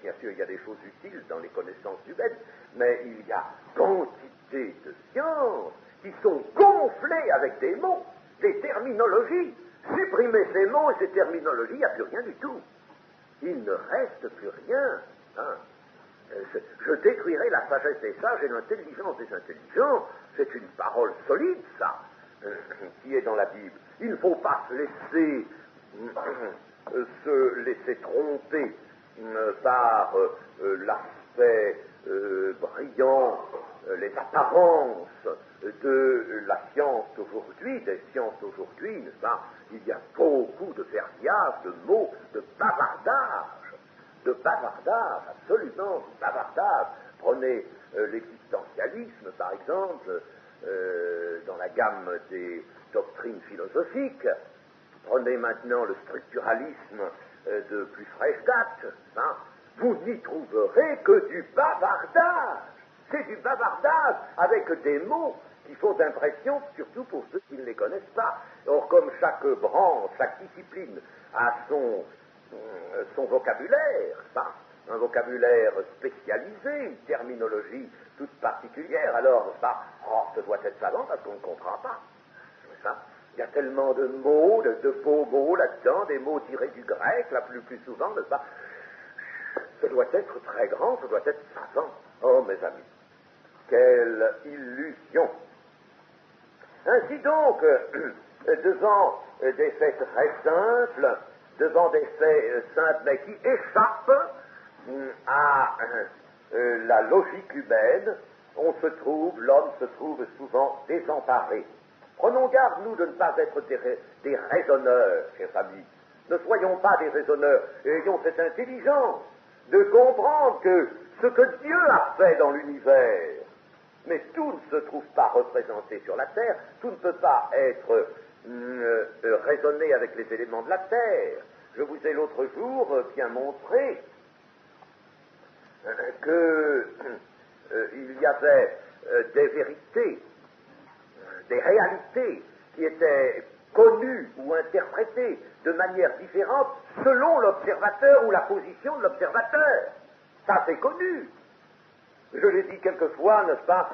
[SPEAKER 1] bien sûr, il y a des choses utiles dans les connaissances humaines, mais il y a quantité de sciences qui sont gonflées avec des mots, des terminologies. Supprimez ces mots et ces terminologies, il n'y a plus rien du tout. Il ne reste plus rien. Hein. Je détruirai la sagesse des sages et l'intelligence des intelligents. C'est une parole solide, ça, qui est dans la Bible. Il ne faut pas se laisser tromper par l'aspect brillant, les apparences de la science d'aujourd'hui, des sciences d'aujourd'hui, n'est-ce pas? Il y a beaucoup de verbiage, de mots, de bavardage, absolument, de bavardage. Prenez l'existentialisme, par exemple, dans la gamme des doctrines philosophiques. Prenez maintenant le structuralisme de plus fraîche date. Hein. Vous n'y trouverez que du bavardage. C'est du bavardage avec des mots qui font impression, surtout pour ceux qui ne les connaissent pas. Or, comme chaque branche, chaque discipline a son vocabulaire, un vocabulaire spécialisé, une terminologie toute particulière, alors, ce doit être savant parce qu'on ne comprend pas. Ça. Il y a tellement de mots, de beaux mots là-dedans, des mots tirés du grec, la plus souvent, n'est-ce pas? Ce doit être très grand, ce doit être savant. Oh, mes amis, quelle illusion! Ainsi donc, devant des faits très simples, devant des faits simples mais qui échappent à la logique humaine, l'homme se trouve souvent désemparé. Prenons garde, nous, de ne pas être des raisonneurs, chers amis. Ne soyons pas des raisonneurs, et ayons cette intelligence de comprendre que ce que Dieu a fait dans l'univers, mais tout ne se trouve pas représenté sur la terre, tout ne peut pas être raisonné avec les éléments de la terre. Je vous ai l'autre jour bien montré qu'il y avait des vérités, des réalités qui étaient connues ou interprétées de manière différente selon l'observateur ou la position de l'observateur. Ça, c'est connu. Je l'ai dit quelquefois, n'est-ce pas,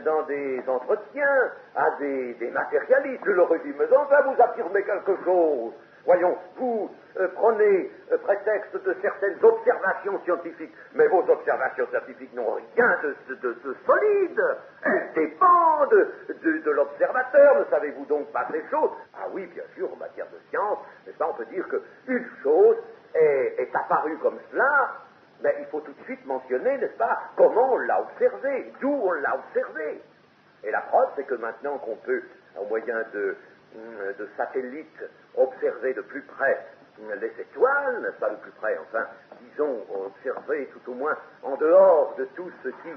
[SPEAKER 1] dans des entretiens à des matérialistes. Je leur ai dit, mais enfin, vous affirmez quelque chose. Voyons, vous prenez prétexte de certaines observations scientifiques, mais vos observations scientifiques n'ont rien de solide. Elles dépendent de l'observateur. Ne savez-vous donc pas ces choses? Ah oui, bien sûr, en matière de science, n'est-ce pas, on peut dire qu'une chose est apparue comme cela, mais il faut tout de suite mentionner, n'est-ce pas, comment on l'a observé, d'où on l'a observé. Et la preuve, c'est que maintenant qu'on peut, au moyen de satellites, observer de plus près les étoiles, n'est-ce pas, de plus près, enfin, disons, observer tout au moins en dehors de tout ce qui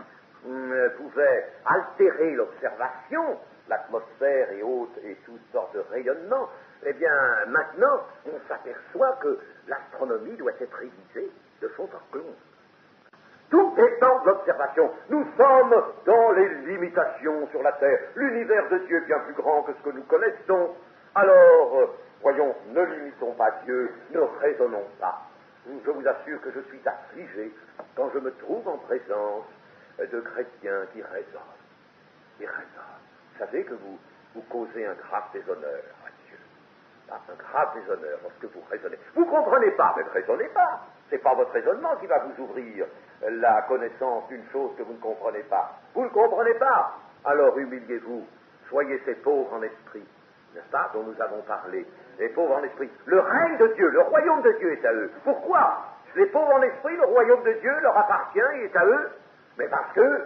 [SPEAKER 1] pouvait altérer l'observation, l'atmosphère et autres, et toutes sortes de rayonnements, eh bien, maintenant, on s'aperçoit que l'astronomie doit être révisée de fond en comble. Tout dépend de l'observation. Nous sommes dans les limitations sur la Terre. L'univers de Dieu est bien plus grand que ce que nous connaissons. Alors, voyons, ne limitons pas Dieu, ne raisonnons pas. Je vous assure que je suis affligé quand je me trouve en présence de chrétiens qui raisonnent. Qui raisonnent. Vous savez que vous causez un grave déshonneur à Dieu. Un grave déshonneur lorsque vous raisonnez. Vous ne comprenez pas, mais ne raisonnez pas. Ce n'est pas votre raisonnement qui va vous ouvrir la connaissance d'une chose que vous ne comprenez pas. Vous ne comprenez pas. Alors humiliez-vous. Soyez ces pauvres en esprit, n'est-ce pas, dont nous avons parlé. Les pauvres en esprit. Le règne de Dieu, le royaume de Dieu est à eux. Pourquoi? Les pauvres en esprit, le royaume de Dieu leur appartient et est à eux. Mais parce que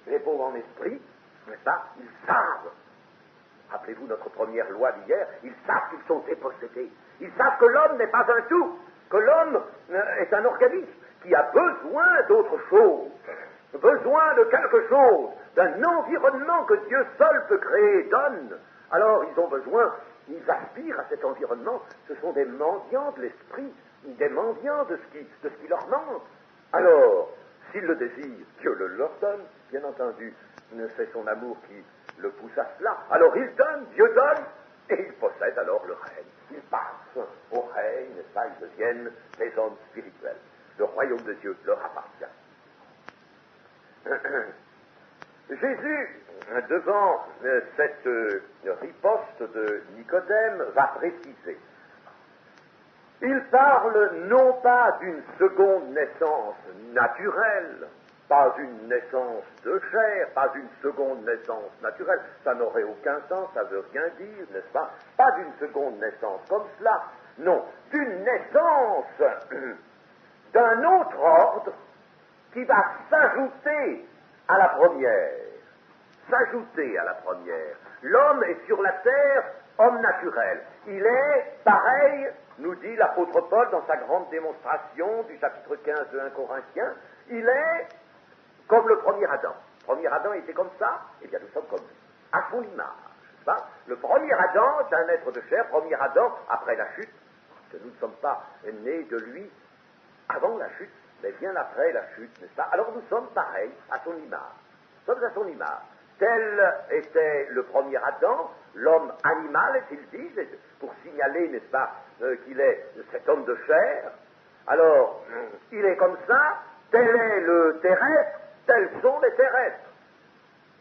[SPEAKER 1] les pauvres en esprit, n'est-ce pas, ils savent. Rappelez-vous notre première loi d'hier, ils savent qu'ils sont dépossédés. Ils savent que l'homme n'est pas un tout, que l'homme est un organisme qui a besoin d'autre chose, besoin de quelque chose, d'un environnement que Dieu seul peut créer et donne. Alors ils ont besoin, ils aspirent à cet environnement. Ce sont des mendiants de l'esprit, des mendiants de ce qui leur manque. Alors, s'il le désire, Dieu le leur donne, bien entendu, c'est son amour qui le pousse à cela. Alors il donne, Dieu donne, et il possède alors le règne. Ils passent au règne, n'est-ce pas, ils deviennent des hommes spirituels. Le royaume de Dieu leur appartient. Jésus, devant cette riposte de Nicodème, va préciser. Il parle non pas d'une seconde naissance naturelle, pas une naissance de chair, pas une seconde naissance naturelle, ça n'aurait aucun sens, ça ne veut rien dire, n'est-ce pas? Pas d'une seconde naissance comme cela, non, d'une naissance d'un autre ordre qui va s'ajouter à la première. S'ajouter à la première. L'homme est sur la terre homme naturel. Il est pareil, nous dit l'apôtre Paul dans sa grande démonstration du chapitre 15 de 1 Corinthiens, il est comme le premier Adam. Le premier Adam était comme ça, eh bien nous sommes comme lui, à son image. N'est-ce pas? Le premier Adam est un être de chair, premier Adam après la chute, que nous ne sommes pas nés de lui avant la chute, mais bien après la chute, n'est-ce pas? Alors nous sommes pareils à son image. Nous sommes à son image. Tel était le premier Adam, l'homme animal, est-il dit, pour signaler, n'est-ce pas, qu'il est cet homme de chair. Alors, il est comme ça, tel est le terrestre, tels sont les terrestres.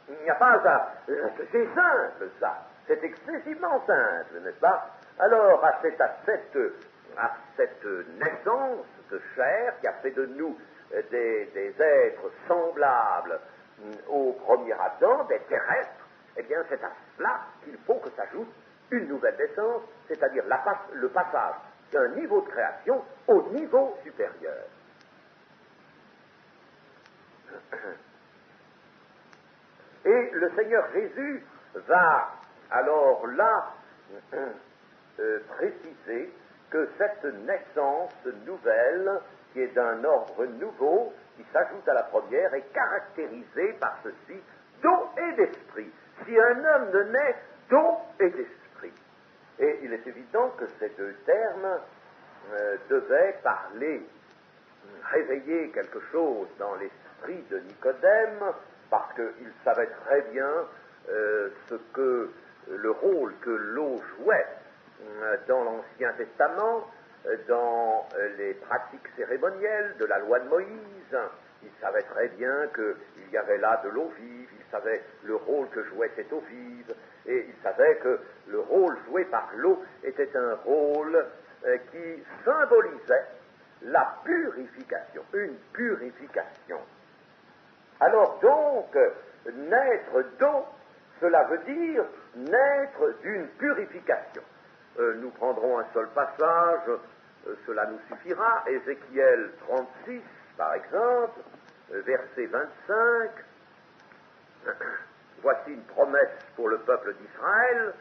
[SPEAKER 1] Il n'y a pas à... C'est simple, ça. C'est excessivement simple, n'est-ce pas? Alors, à cette naissance de chair qui a fait de nous des êtres semblables au premier Adam, des terrestres, eh bien c'est à cela qu'il faut que s'ajoute une nouvelle naissance, c'est-à-dire le passage d'un niveau de création au niveau supérieur. Et le Seigneur Jésus va alors là préciser que cette naissance nouvelle, qui est d'un ordre nouveau, qui s'ajoute à la première, est caractérisée par ceci, d'eau et d'esprit. Si un homme ne naît d'eau et d'esprit. Et il est évident que ces deux termes devaient parler, réveiller quelque chose dans l'esprit de Nicodème, parce qu'il savait très bien le rôle que l'eau jouait dans l'Ancien Testament, dans les pratiques cérémonielles de la loi de Moïse. Il savait très bien qu'il y avait là de l'eau vive, il savait le rôle que jouait cette eau vive, et il savait que le rôle joué par l'eau était un rôle qui symbolisait la purification, une purification. Alors donc, naître d'eau, cela veut dire naître d'une purification. Nous prendrons un seul passage, cela nous suffira, Ézéchiel 36, par exemple, verset 25. Voici une promesse pour le peuple d'Israël.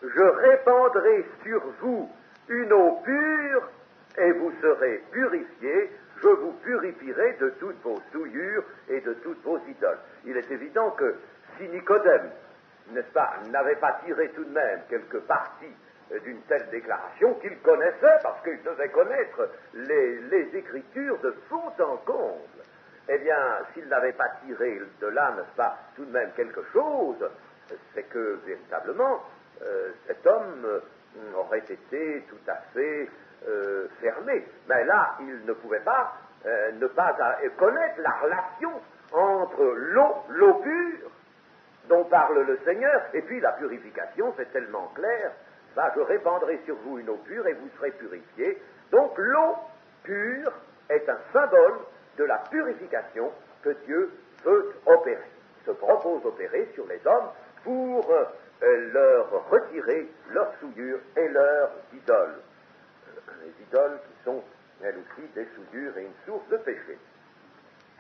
[SPEAKER 1] Je répandrai sur vous une eau pure, et vous serez purifiés. Je vous purifierai de toutes vos souillures et de toutes vos idoles. Il est évident que si Nicodème, n'est-ce pas, n'avait pas tiré tout de même quelques parties d'une telle déclaration qu'il connaissait, parce qu'il devait connaître les Écritures de fond en comble, eh bien, s'il n'avait pas tiré de là, n'est-ce pas, tout de même quelque chose, c'est que, véritablement, cet homme aurait été tout à fait fermé. Mais là, il ne pouvait pas ne pas connaître la relation entre l'eau pure, dont parle le Seigneur, et puis la purification, c'est tellement clair. Je répandrai sur vous une eau pure et vous serez purifiés. Donc l'eau pure est un symbole de la purification que Dieu veut opérer, se propose d'opérer sur les hommes pour leur retirer leurs souillures et leurs idoles. Les idoles qui sont, elles aussi, des souillures et une source de péché.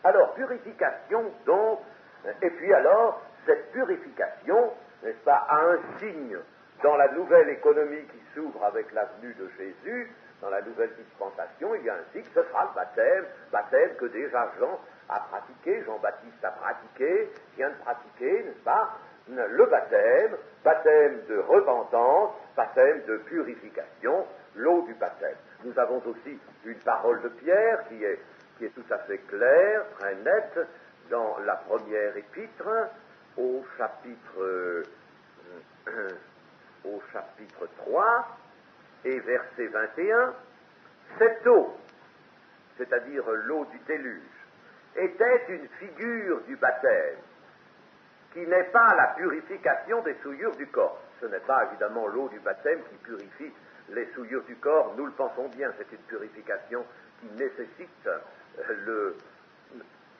[SPEAKER 1] Alors, purification, donc, et puis alors, cette purification, n'est-ce pas, a un signe dans la nouvelle économie qui s'ouvre avec la venue de Jésus, dans la nouvelle dispensation, il y a un signe, ce sera le baptême que déjà Jean a pratiqué, Jean-Baptiste a pratiqué, vient de pratiquer, n'est-ce pas, le baptême de repentance, baptême de purification, l'eau du baptême. Nous avons aussi une parole de Pierre qui est qui est tout à fait clair, très net, dans la première épître, au chapitre 3 et verset 21, cette eau, c'est-à-dire l'eau du déluge, était une figure du baptême, qui n'est pas la purification des souillures du corps. Ce n'est pas évidemment l'eau du baptême qui purifie les souillures du corps, nous le pensons bien, c'est une purification qui nécessite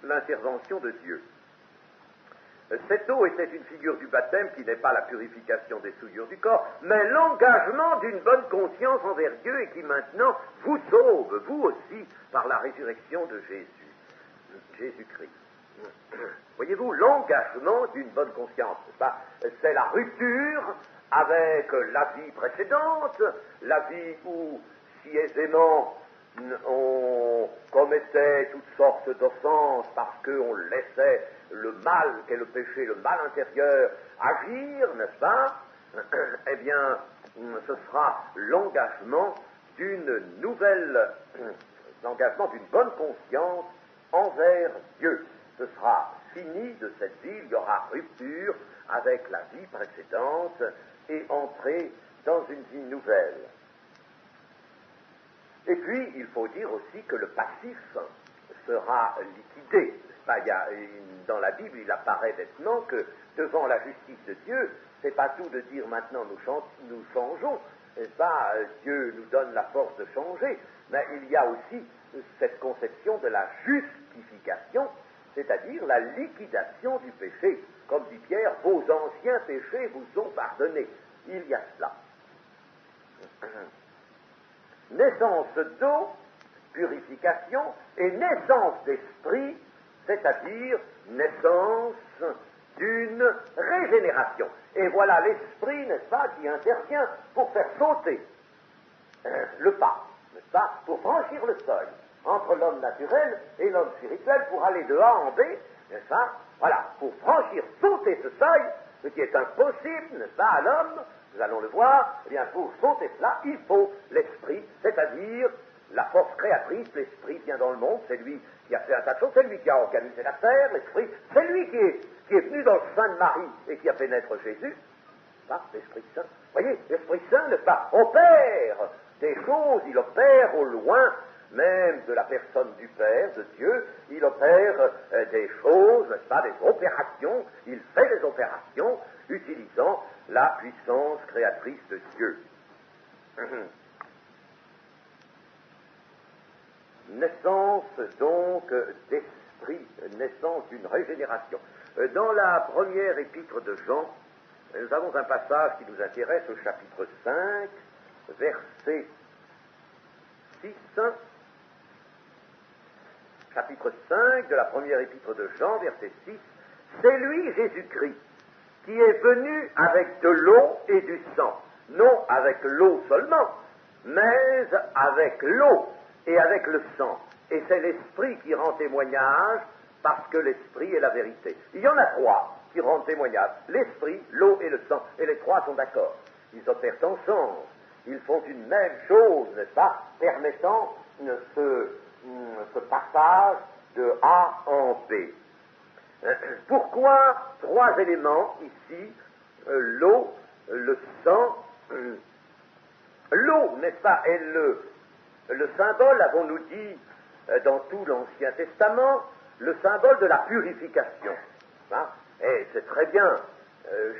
[SPEAKER 1] l'intervention de Dieu. Cette eau était une figure du baptême qui n'est pas la purification des souillures du corps, mais l'engagement d'une bonne conscience envers Dieu et qui maintenant vous sauve, vous aussi, par la résurrection de Jésus-Christ. Voyez-vous, l'engagement d'une bonne conscience, c'est la rupture avec la vie précédente, la vie où si aisément on commettait toutes sortes d'offenses parce qu'on laissait le mal qu'est le péché, le mal intérieur agir, n'est-ce pas? Eh bien, ce sera l'engagement d'une bonne conscience envers Dieu. Ce sera fini de cette vie, il y aura rupture avec la vie précédente et entrée dans une vie nouvelle. Et puis, il faut dire aussi que le passif sera liquidé. Dans la Bible, il apparaît maintenant que devant la justice de Dieu, c'est pas tout de dire maintenant nous changeons, n'est-ce pas? Dieu nous donne la force de changer, mais il y a aussi cette conception de la justification, c'est-à-dire la liquidation du péché. Comme dit Pierre, vos anciens péchés vous ont pardonné. Il y a cela. Naissance d'eau, purification, et naissance d'esprit, c'est-à-dire naissance d'une régénération. Et voilà l'esprit, n'est-ce pas, qui intervient pour faire sauter le pas, n'est-ce pas, pour franchir le seuil entre l'homme naturel et l'homme spirituel pour aller de A en B, n'est-ce pas, voilà, pour franchir, sauter ce seuil, ce qui est impossible, n'est-ce pas, à l'homme. Nous allons le voir, eh bien, pour sauter cela, il faut l'esprit, c'est-à-dire la force créatrice. L'esprit vient dans le monde, c'est lui qui a fait un tas de choses, c'est lui qui a organisé la terre, l'esprit, c'est lui qui est venu dans le sein de Marie et qui a fait naître Jésus, l'Esprit Saint. Vous voyez, l'Esprit Saint, n'est-ce pas, opère des choses, il opère au loin même de la personne du Père, de Dieu, il opère des choses, n'est-ce pas, des opérations, il fait des opérations utilisant la puissance créatrice de Dieu. Naissance donc d'esprit, naissance d'une régénération. Dans la première épître de Jean, nous avons un passage qui nous intéresse au chapitre 5, verset 6. Chapitre 5 de la première épître de Jean, verset 6. C'est lui, Jésus-Christ, qui est venu avec de l'eau et du sang, non avec l'eau seulement, mais avec l'eau et avec le sang. Et c'est l'Esprit qui rend témoignage, parce que l'Esprit est la vérité. Il y en a trois qui rendent témoignage, l'Esprit, l'eau et le sang, et les trois sont d'accord. Ils opèrent ensemble, ils font une même chose, n'est-ce pas, permettant ce passage de A en B. Pourquoi trois éléments ici, l'eau, le sang, l'eau, n'est-ce pas, est le symbole, avons-nous dit, dans tout l'Ancien Testament, le symbole de la purification. Et c'est très bien,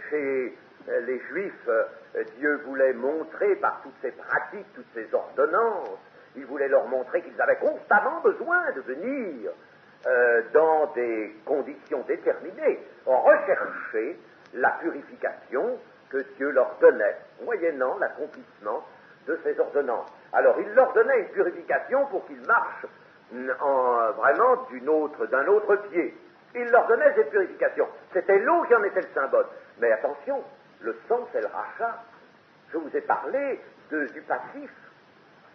[SPEAKER 1] chez les Juifs, Dieu voulait montrer par toutes ces pratiques, toutes ces ordonnances, il voulait leur montrer qu'ils avaient constamment besoin de venir dans des conditions déterminées, rechercher la purification que Dieu leur donnait, moyennant l'accomplissement de ces ordonnances. Alors, il leur donnait une purification pour qu'ils marchent vraiment d'un autre pied. Il leur donnait cette purification. C'était l'eau qui en était le symbole. Mais attention, le sang, c'est le rachat. Je vous ai parlé du passif.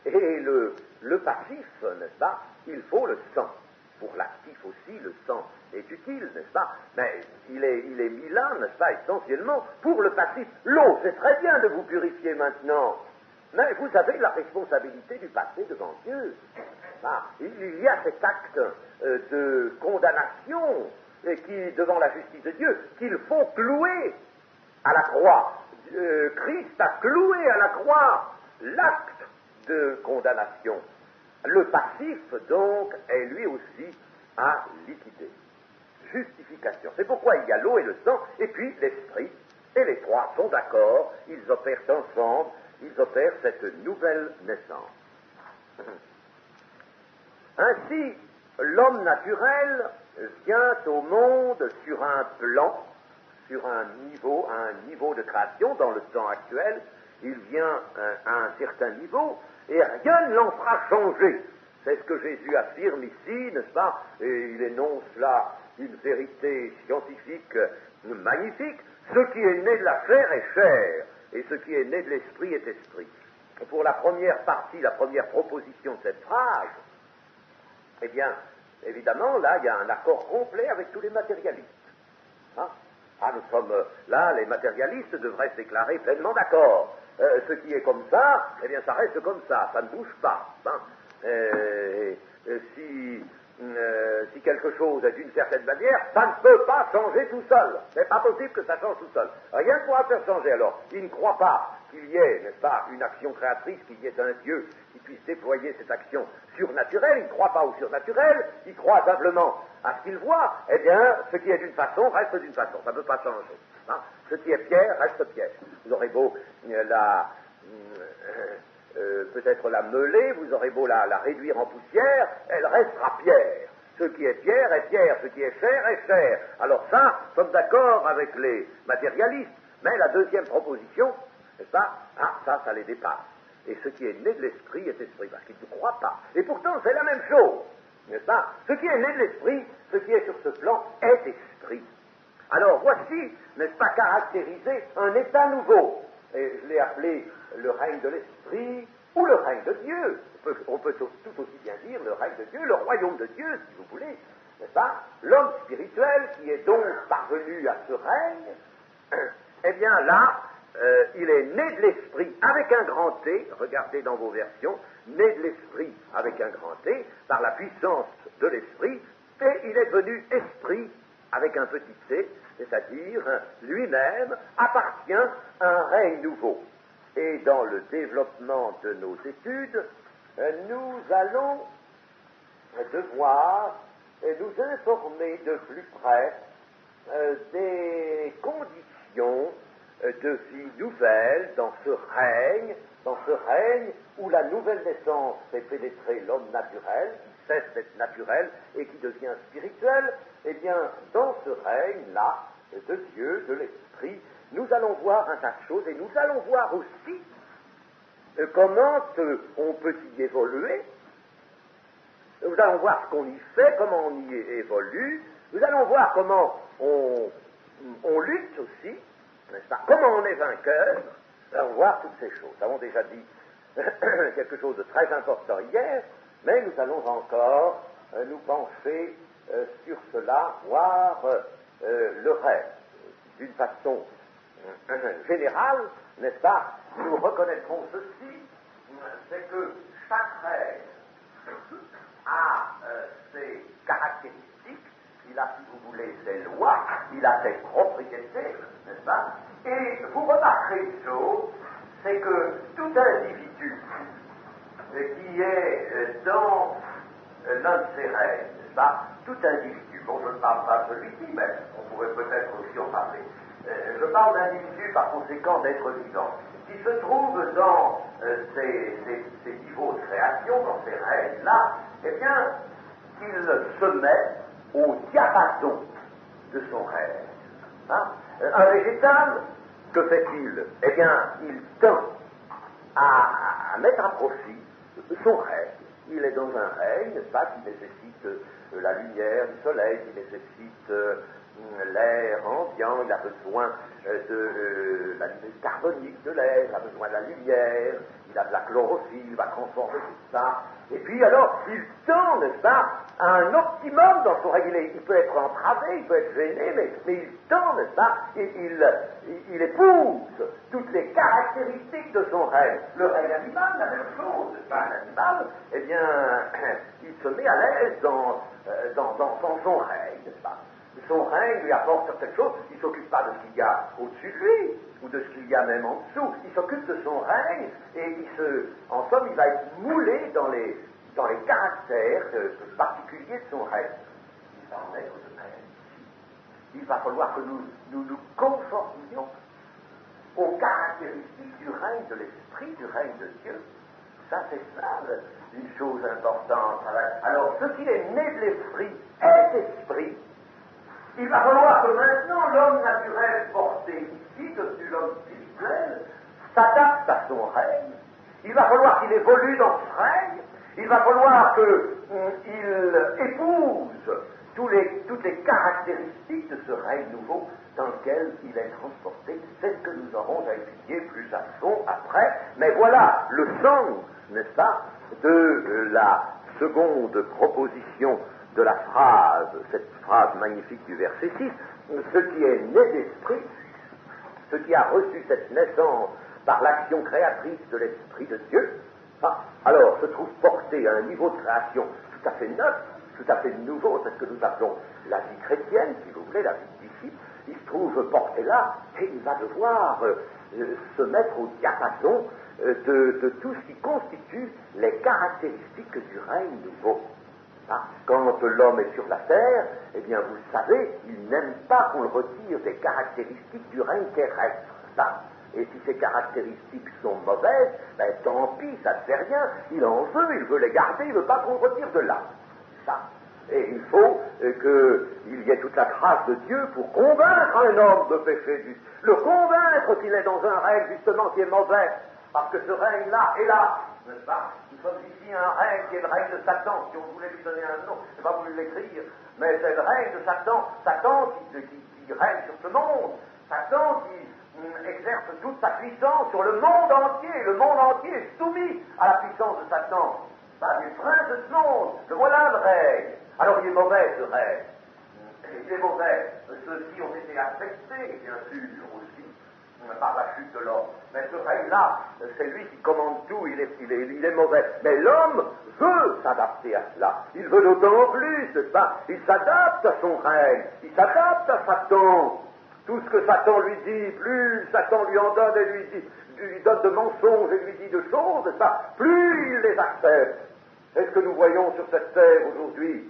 [SPEAKER 1] Et le passif, n'est-ce pas, il faut le sang. Pour l'actif aussi, le sang est utile, n'est-ce pas? Mais il est mis là, n'est-ce pas, essentiellement pour le passif. L'eau, c'est très bien de vous purifier maintenant, mais vous avez la responsabilité du passé devant Dieu. Il y a cet acte de condamnation devant la justice de Dieu qu'il faut clouer à la croix. Christ a cloué à la croix l'acte de condamnation. Le passif, donc, est lui aussi à liquider. Justification. C'est pourquoi il y a l'eau et le sang, et puis l'esprit, et les trois sont d'accord, ils opèrent ensemble, ils opèrent cette nouvelle naissance. Ainsi, l'homme naturel vient au monde sur un plan, sur un niveau de création dans le temps actuel, il vient à un certain niveau, et rien ne l'en fera changer. C'est ce que Jésus affirme ici, n'est-ce pas? Et il énonce là une vérité scientifique magnifique. Ce qui est né de la chair est chair, et ce qui est né de l'esprit est esprit. Et pour la première partie, la première proposition de cette phrase, eh bien, évidemment, là, il y a un accord complet avec tous les matérialistes. Hein? Nous sommes là, les matérialistes devraient se déclarer pleinement d'accord. Ce qui est comme ça, eh bien, ça reste comme ça ne bouge pas. Hein? Si quelque chose est d'une certaine manière, ça ne peut pas changer tout seul. C'est pas possible que ça change tout seul. Rien ne pourra faire changer. Alors, il ne croit pas qu'il y ait, n'est-ce pas, une action créatrice, qu'il y ait un Dieu qui puisse déployer cette action surnaturelle. Il ne croit pas au surnaturel, il croit simplement à ce qu'il voit. Eh bien, ce qui est d'une façon reste d'une façon. Ça ne peut pas changer. Hein? Ce qui est pierre reste pierre. Vous aurez beau peut-être la meuler, vous aurez beau la réduire en poussière, elle restera pierre. Ce qui est pierre, ce qui est chair. Alors ça, nous sommes d'accord avec les matérialistes. Mais la deuxième proposition, n'est-ce pas? Ça les dépasse. Et ce qui est né de l'esprit est esprit, parce qu'ils ne croient pas. Et pourtant, c'est la même chose, n'est-ce pas? Ce qui est né de l'esprit, ce qui est sur ce plan, est esprit. Alors voici, n'est-ce pas, caractérisé un état nouveau. Et je l'ai appelé le règne de l'esprit ou le règne de Dieu. On peut tout aussi bien dire le règne de Dieu, le royaume de Dieu, si vous voulez, n'est-ce pas? L'homme spirituel qui est donc parvenu à ce règne, eh bien là, il est né de l'esprit avec un grand T, regardez dans vos versions, né de l'esprit avec un grand T, par la puissance de l'esprit, et il est devenu esprit avec un petit t, c'est-à-dire lui-même appartient à un règne nouveau. Et dans le développement de nos études, nous allons devoir nous informer de plus près des conditions de vie nouvelle dans ce règne où la nouvelle naissance fait pénétrer l'homme naturel, qui cesse d'être naturel et qui devient spirituel. Eh bien, dans ce règne-là de Dieu, de l'Esprit, nous allons voir un tas de choses et nous allons voir aussi comment on peut y évoluer. Nous allons voir ce qu'on y fait, comment on y évolue. Nous allons voir comment on lutte aussi, n'est-ce pas? Comment on est vainqueur. Nous allons voir toutes ces choses. Nous avons déjà dit quelque chose de très important hier, mais nous allons encore nous pencher sur cela, voir le rêve. D'une façon générale, n'est-ce pas? Nous reconnaîtrons ceci, c'est que chaque rêve a ses caractéristiques, il a, si vous voulez, ses lois, il a ses propriétés, n'est-ce pas? Et vous remarquerez une chose, c'est que tout individu qui est dans l'un de ces rêves, n'est-ce pas? Tout individu, bon, je ne parle pas de celui-ci, mais on pourrait peut-être aussi en parler. Je parle d'individus, par conséquent, d'êtres vivants, qui se trouvent dans ces niveaux de création, dans ces rêves-là, eh bien, qu'il se met au diapason de son rêve. Hein? Un végétal, que fait-il? Eh bien, il tend à mettre à profit son rêve. Il est dans un règne, n'est-ce pas, qui nécessite la lumière du soleil, qui nécessite l'air ambiant, il a besoin de la carbonique de l'air, il a besoin de la lumière, il a de la chlorophylle, il va transformer tout ça. Et puis alors, il tend, n'est-ce pas, à un optimum dans son règne. Il peut être entravé, il peut être gêné, mais il tend, n'est-ce pas, il épouse toutes les caractéristiques de son règne. Le règne animal, la même chose, n'est-ce pas, un animal, eh bien, il se met à l'aise dans son règne, n'est-ce pas. Son règne lui apporte certaines choses, il ne s'occupe pas de ce qu'il y a au-dessus de lui, ou de ce qu'il y a même en dessous, il s'occupe de son règne, et en somme, il va être moulé dans les caractères particuliers de son règne. Il va en être de même. Il va falloir que nous conformions aux caractéristiques du règne de l'Esprit, du règne de Dieu. Ça, c'est ça, une chose importante. Alors, ce qui est né de l'Esprit est Esprit. Il va falloir que maintenant l'homme naturel porté ici, devenu l'homme spirituel, s'adapte à son règne. Il va falloir qu'il évolue dans ce règne. Il va falloir qu'il épouse toutes les caractéristiques de ce règne nouveau dans lequel il est transporté. C'est ce que nous aurons à étudier plus à fond après. Mais voilà le sens, n'est-ce pas, de la seconde proposition de la phrase, cette phrase magnifique du verset 6, ce qui est né d'esprit, ce qui a reçu cette naissance par l'action créatrice de l'Esprit de Dieu, alors se trouve porté à un niveau de création tout à fait neuf, tout à fait nouveau, c'est ce que nous appelons la vie chrétienne, si vous voulez, la vie de disciple. Il se trouve porté là, et il va devoir se mettre au diapason de tout ce qui constitue les caractéristiques du règne nouveau. Quand l'homme est sur la terre, eh bien, vous le savez, il n'aime pas qu'on le retire des caractéristiques du règne terrestre. Et si ces caractéristiques sont mauvaises, ben tant pis, ça ne fait rien. Il en veut, il veut les garder, il ne veut pas qu'on le retire de là. Et il faut qu'il y ait toute la grâce de Dieu pour convaincre un homme de péché, le convaincre qu'il est dans un règne justement qui est mauvais, parce que ce règne-là est là, n'est-ce pas? Nous sommes ici un règne qui est le règne de Satan, si on voulait lui donner un nom, je n'ai pas voulu l'écrire, mais c'est le règne de Satan, Satan qui règne sur ce monde, Satan qui exerce toute sa puissance sur le monde entier est soumis à la puissance de Satan. Il est prince de ce monde, le voilà le règne. Alors il est mauvais ce règne, il est mauvais, ceux-ci ont été affectés, bien sûr, aussi, par la chute de l'homme. Mais ce règne-là, c'est lui qui commande tout, il est mauvais. Mais l'homme veut s'adapter à cela. Il veut d'autant plus, n'est-ce pas? Il s'adapte à son règne, il s'adapte à Satan. Tout ce que Satan lui dit, plus Satan lui en donne et lui donne de mensonges et lui dit de choses, n'est-ce pas? Plus il les accepte. C'est ce que nous voyons sur cette terre aujourd'hui.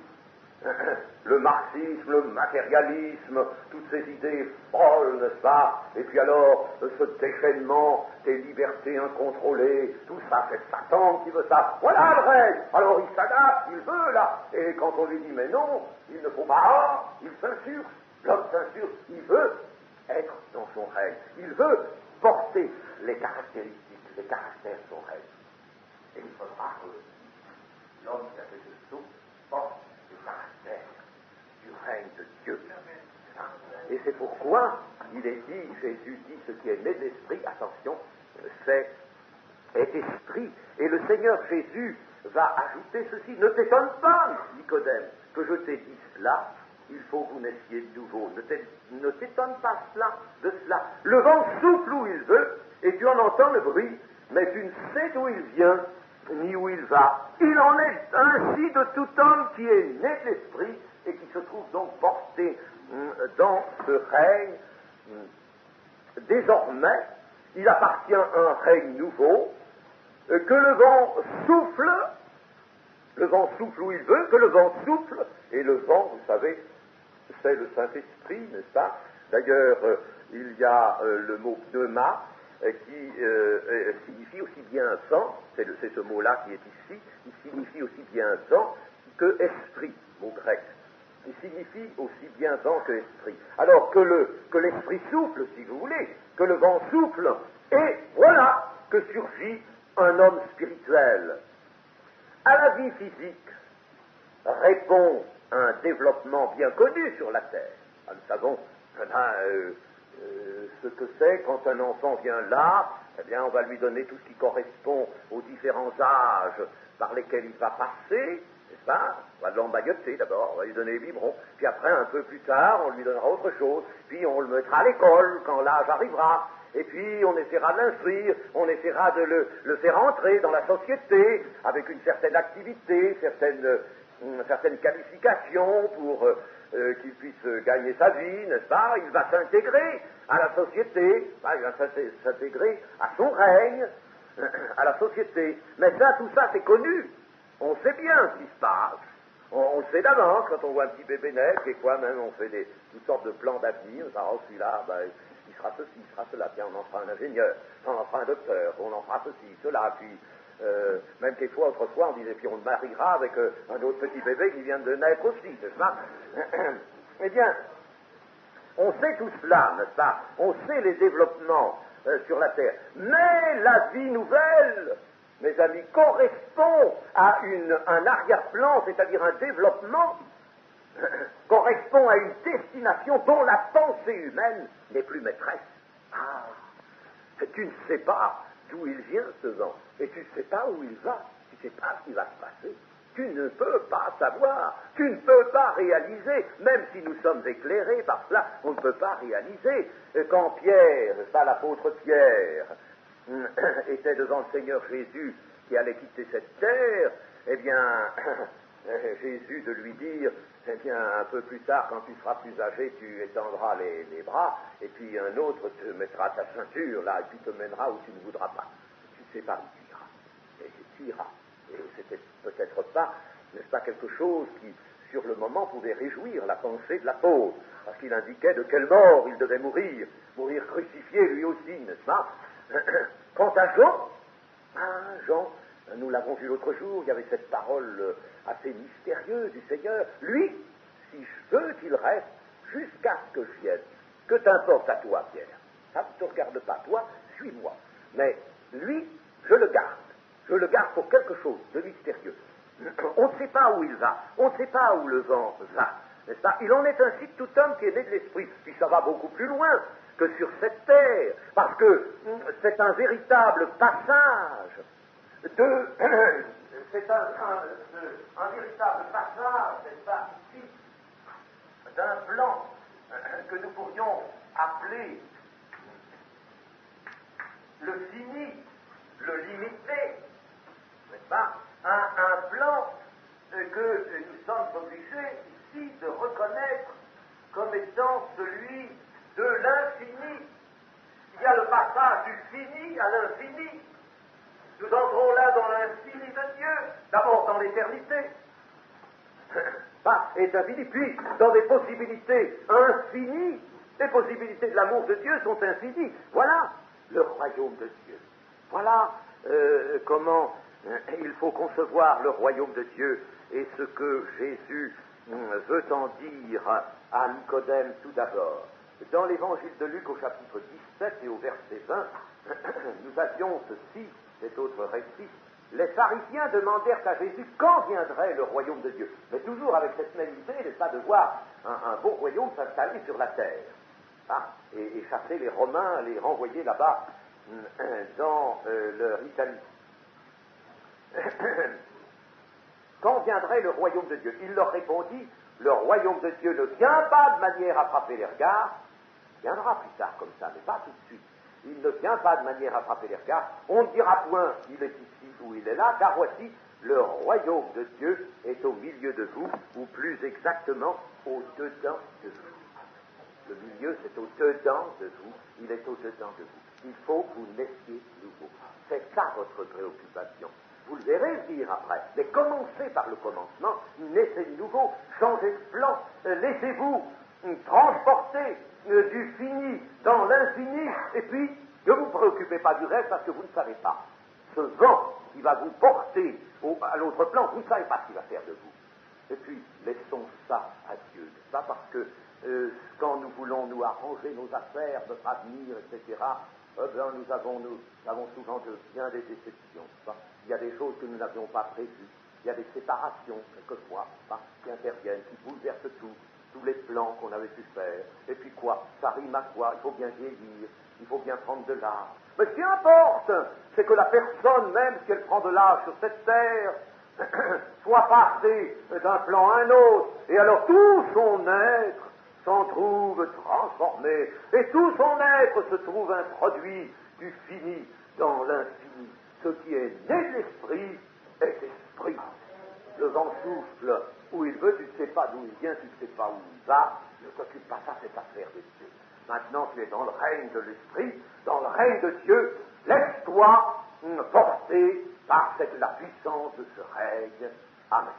[SPEAKER 1] Le marxisme, le matérialisme, toutes ces idées folles, n'est-ce pas? Et puis alors, ce déchaînement des libertés incontrôlées, tout ça, c'est Satan qui veut ça. Voilà le règne. Alors il s'adapte, il veut là. Et quand on lui dit, mais non, il ne faut pas, il s'insurge. L'homme s'insurge, il veut être dans son règne. Il veut porter les caractéristiques, les caractères de son règne. Et il faudra que l'homme qui a fait ce saut porte les caractères du règne de Dieu. Et c'est pourquoi il est dit, Jésus dit, ce qui est né d'esprit, attention, est esprit. Et le Seigneur Jésus va ajouter ceci. Ne t'étonne pas, Nicodème, que je t'ai dit cela. Il faut que vous naissiez de nouveau. Ne t'étonne pas de cela. Le vent souffle où il veut, et tu en entends le bruit, mais tu ne sais d'où il vient, ni où il va. Il en est ainsi de tout homme qui est né de l'esprit, et qui se trouve donc porté dans ce règne. Désormais, il appartient à un règne nouveau, que le vent souffle où il veut, que le vent souffle, et le vent, vous savez, c'est le Saint-Esprit, n'est-ce pas? D'ailleurs, il y a le mot pneuma qui signifie aussi bien vent, c'est ce mot-là qui est ici, il signifie aussi bien vent que esprit, mot grec. Il signifie aussi bien vent que esprit. Alors que l'esprit souffle, si vous voulez, que le vent souffle, et voilà que surgit un homme spirituel. À la vie physique répond un développement bien connu sur la terre. nous savons ce que c'est quand un enfant vient là, eh bien on va lui donner tout ce qui correspond aux différents âges par lesquels il va passer, n'est-ce pas? On va l'emmailloter d'abord, on va lui donner les biberons, puis après un peu plus tard on lui donnera autre chose, puis on le mettra à l'école quand l'âge arrivera, et puis on essaiera de l'instruire, on essaiera de le faire entrer dans la société avec une certaine activité, certaines qualifications pour qu'il puisse gagner sa vie, n'est-ce pas? Il va s'intégrer à la société, il va s'intégrer à son règne, à la société. Mais ça, tout ça, c'est connu. On sait bien ce qui se passe. On le sait d'avance quand on voit un petit bébé naître, et quoi même, on fait toutes sortes de plans d'avenir. Oh, celui-là, il sera ceci, il sera cela. Tiens, on en fera un ingénieur, on en fera un docteur, on en fera ceci, cela, puis... même quelquefois, autrefois, on disait, puis on le mariera avec un autre petit bébé qui vient de naître aussi, n'est-ce pas? Eh bien, on sait tout cela, n'est-ce pas? On sait les développements sur la Terre. Mais la vie nouvelle, mes amis, correspond à un arrière-plan, c'est-à-dire un développement, correspond à une destination dont la pensée humaine n'est plus maîtresse. Ah, tu ne sais pas d'où il vient ce vent, et tu ne sais pas où il va, tu ne sais pas ce qui va se passer. Tu ne peux pas savoir, tu ne peux pas réaliser, même si nous sommes éclairés par cela, on ne peut pas réaliser. Quand Pierre, l'apôtre Pierre, était devant le Seigneur Jésus qui allait quitter cette terre, eh bien, Jésus de lui dire, eh bien, un peu plus tard, quand tu seras plus âgé, tu étendras les bras, et puis un autre te mettra ta ceinture, là, et puis te mènera où tu ne voudras pas. Tu ne sais pas où tu iras. Et tu iras. Et c'était peut-être pas, n'est-ce pas, quelque chose qui, sur le moment, pouvait réjouir la pensée de l'apôtre, parce qu'il indiquait de quelle mort il devait mourir crucifié lui aussi, n'est-ce pas? Quant à Jean, nous l'avons vu l'autre jour, il y avait cette parole assez mystérieuse du Seigneur. Lui, si je veux qu'il reste jusqu'à ce que je vienne. Que t'importe à toi, Pierre? Ça ne te regarde pas, toi, suis-moi. Mais lui, je le garde. Je le garde pour quelque chose de mystérieux. On ne sait pas où il va, on ne sait pas où le vent va, n'est-ce pas? Il en est ainsi de tout homme qui est né de l'esprit. Puis ça va beaucoup plus loin que sur cette terre, parce que c'est un véritable passage c'est un véritable passage, n'est-ce pas, ici, d'un plan que nous pourrions appeler le fini, le limité, n'est-ce pas, un plan que nous sommes obligés ici de reconnaître comme étant celui de l'infini. Il y a le passage du fini à l'infini. Nous entrons là dans l'infini de Dieu, d'abord dans l'éternité, est infini, puis dans des possibilités infinies. Les possibilités de l'amour de Dieu sont infinies. Voilà le royaume de Dieu. Voilà comment il faut concevoir le royaume de Dieu et ce que Jésus veut en dire à Nicodème tout d'abord. Dans l'évangile de Luc au chapitre 17 et au verset 20, nous avions ceci, cet autre récit. Les pharisiens demandèrent à Jésus quand viendrait le royaume de Dieu. Mais toujours avec cette même idée, n'est-ce pas, de voir un beau royaume s'installer sur la terre. Et chasser les Romains, les renvoyer là-bas dans leur Italie. Quand viendrait le royaume de Dieu? Il leur répondit, le royaume de Dieu ne vient pas de manière à frapper les regards, il viendra plus tard comme ça, mais pas tout de suite. Il ne vient pas de manière à frapper les regards, on ne dira point il est ici ou il est là, car voici, le royaume de Dieu est au milieu de vous, ou plus exactement, au-dedans de vous. Le milieu, c'est au-dedans de vous, il est au-dedans de vous. Il faut que vous naissiez nouveau. C'est ça votre préoccupation. Vous le verrez venir après, mais commencez par le commencement, naissez de nouveau, changez de plan, laissez-vous transporter du fini dans l'infini, et puis ne vous préoccupez pas du reste parce que vous ne savez pas. Ce vent qui va vous porter à l'autre plan, vous ne savez pas ce qu'il va faire de vous. Et puis, laissons ça à Dieu, pas parce que quand nous voulons nous arranger nos affaires, notre avenir, etc., nous avons souvent bien des déceptions. Il y a des choses que nous n'avions pas prévues. Il y a des séparations, quelquefois, qui interviennent, qui bouleversent tout.
[SPEAKER 2] tous les plans qu'on avait pu faire. Et puis quoi? Ça rime à quoi? Il faut bien vieillir, il faut bien prendre de l'âge. Mais ce qui importe, c'est que la personne, même si elle prend de l'âge sur cette terre, soit passée d'un plan à un autre, et alors tout son être s'en trouve transformé, et tout son être se trouve introduit du fini dans l'infini. Ce qui est né de l'esprit est esprit. Le vent souffle où il veut, tu ne sais pas d'où il vient, tu ne sais pas où il va, ne t'occupe pas, ça c'est affaire de Dieu. Maintenant tu es dans le règne de l'esprit, dans le règne de Dieu, laisse-toi porter par la puissance de ce règne. Amen.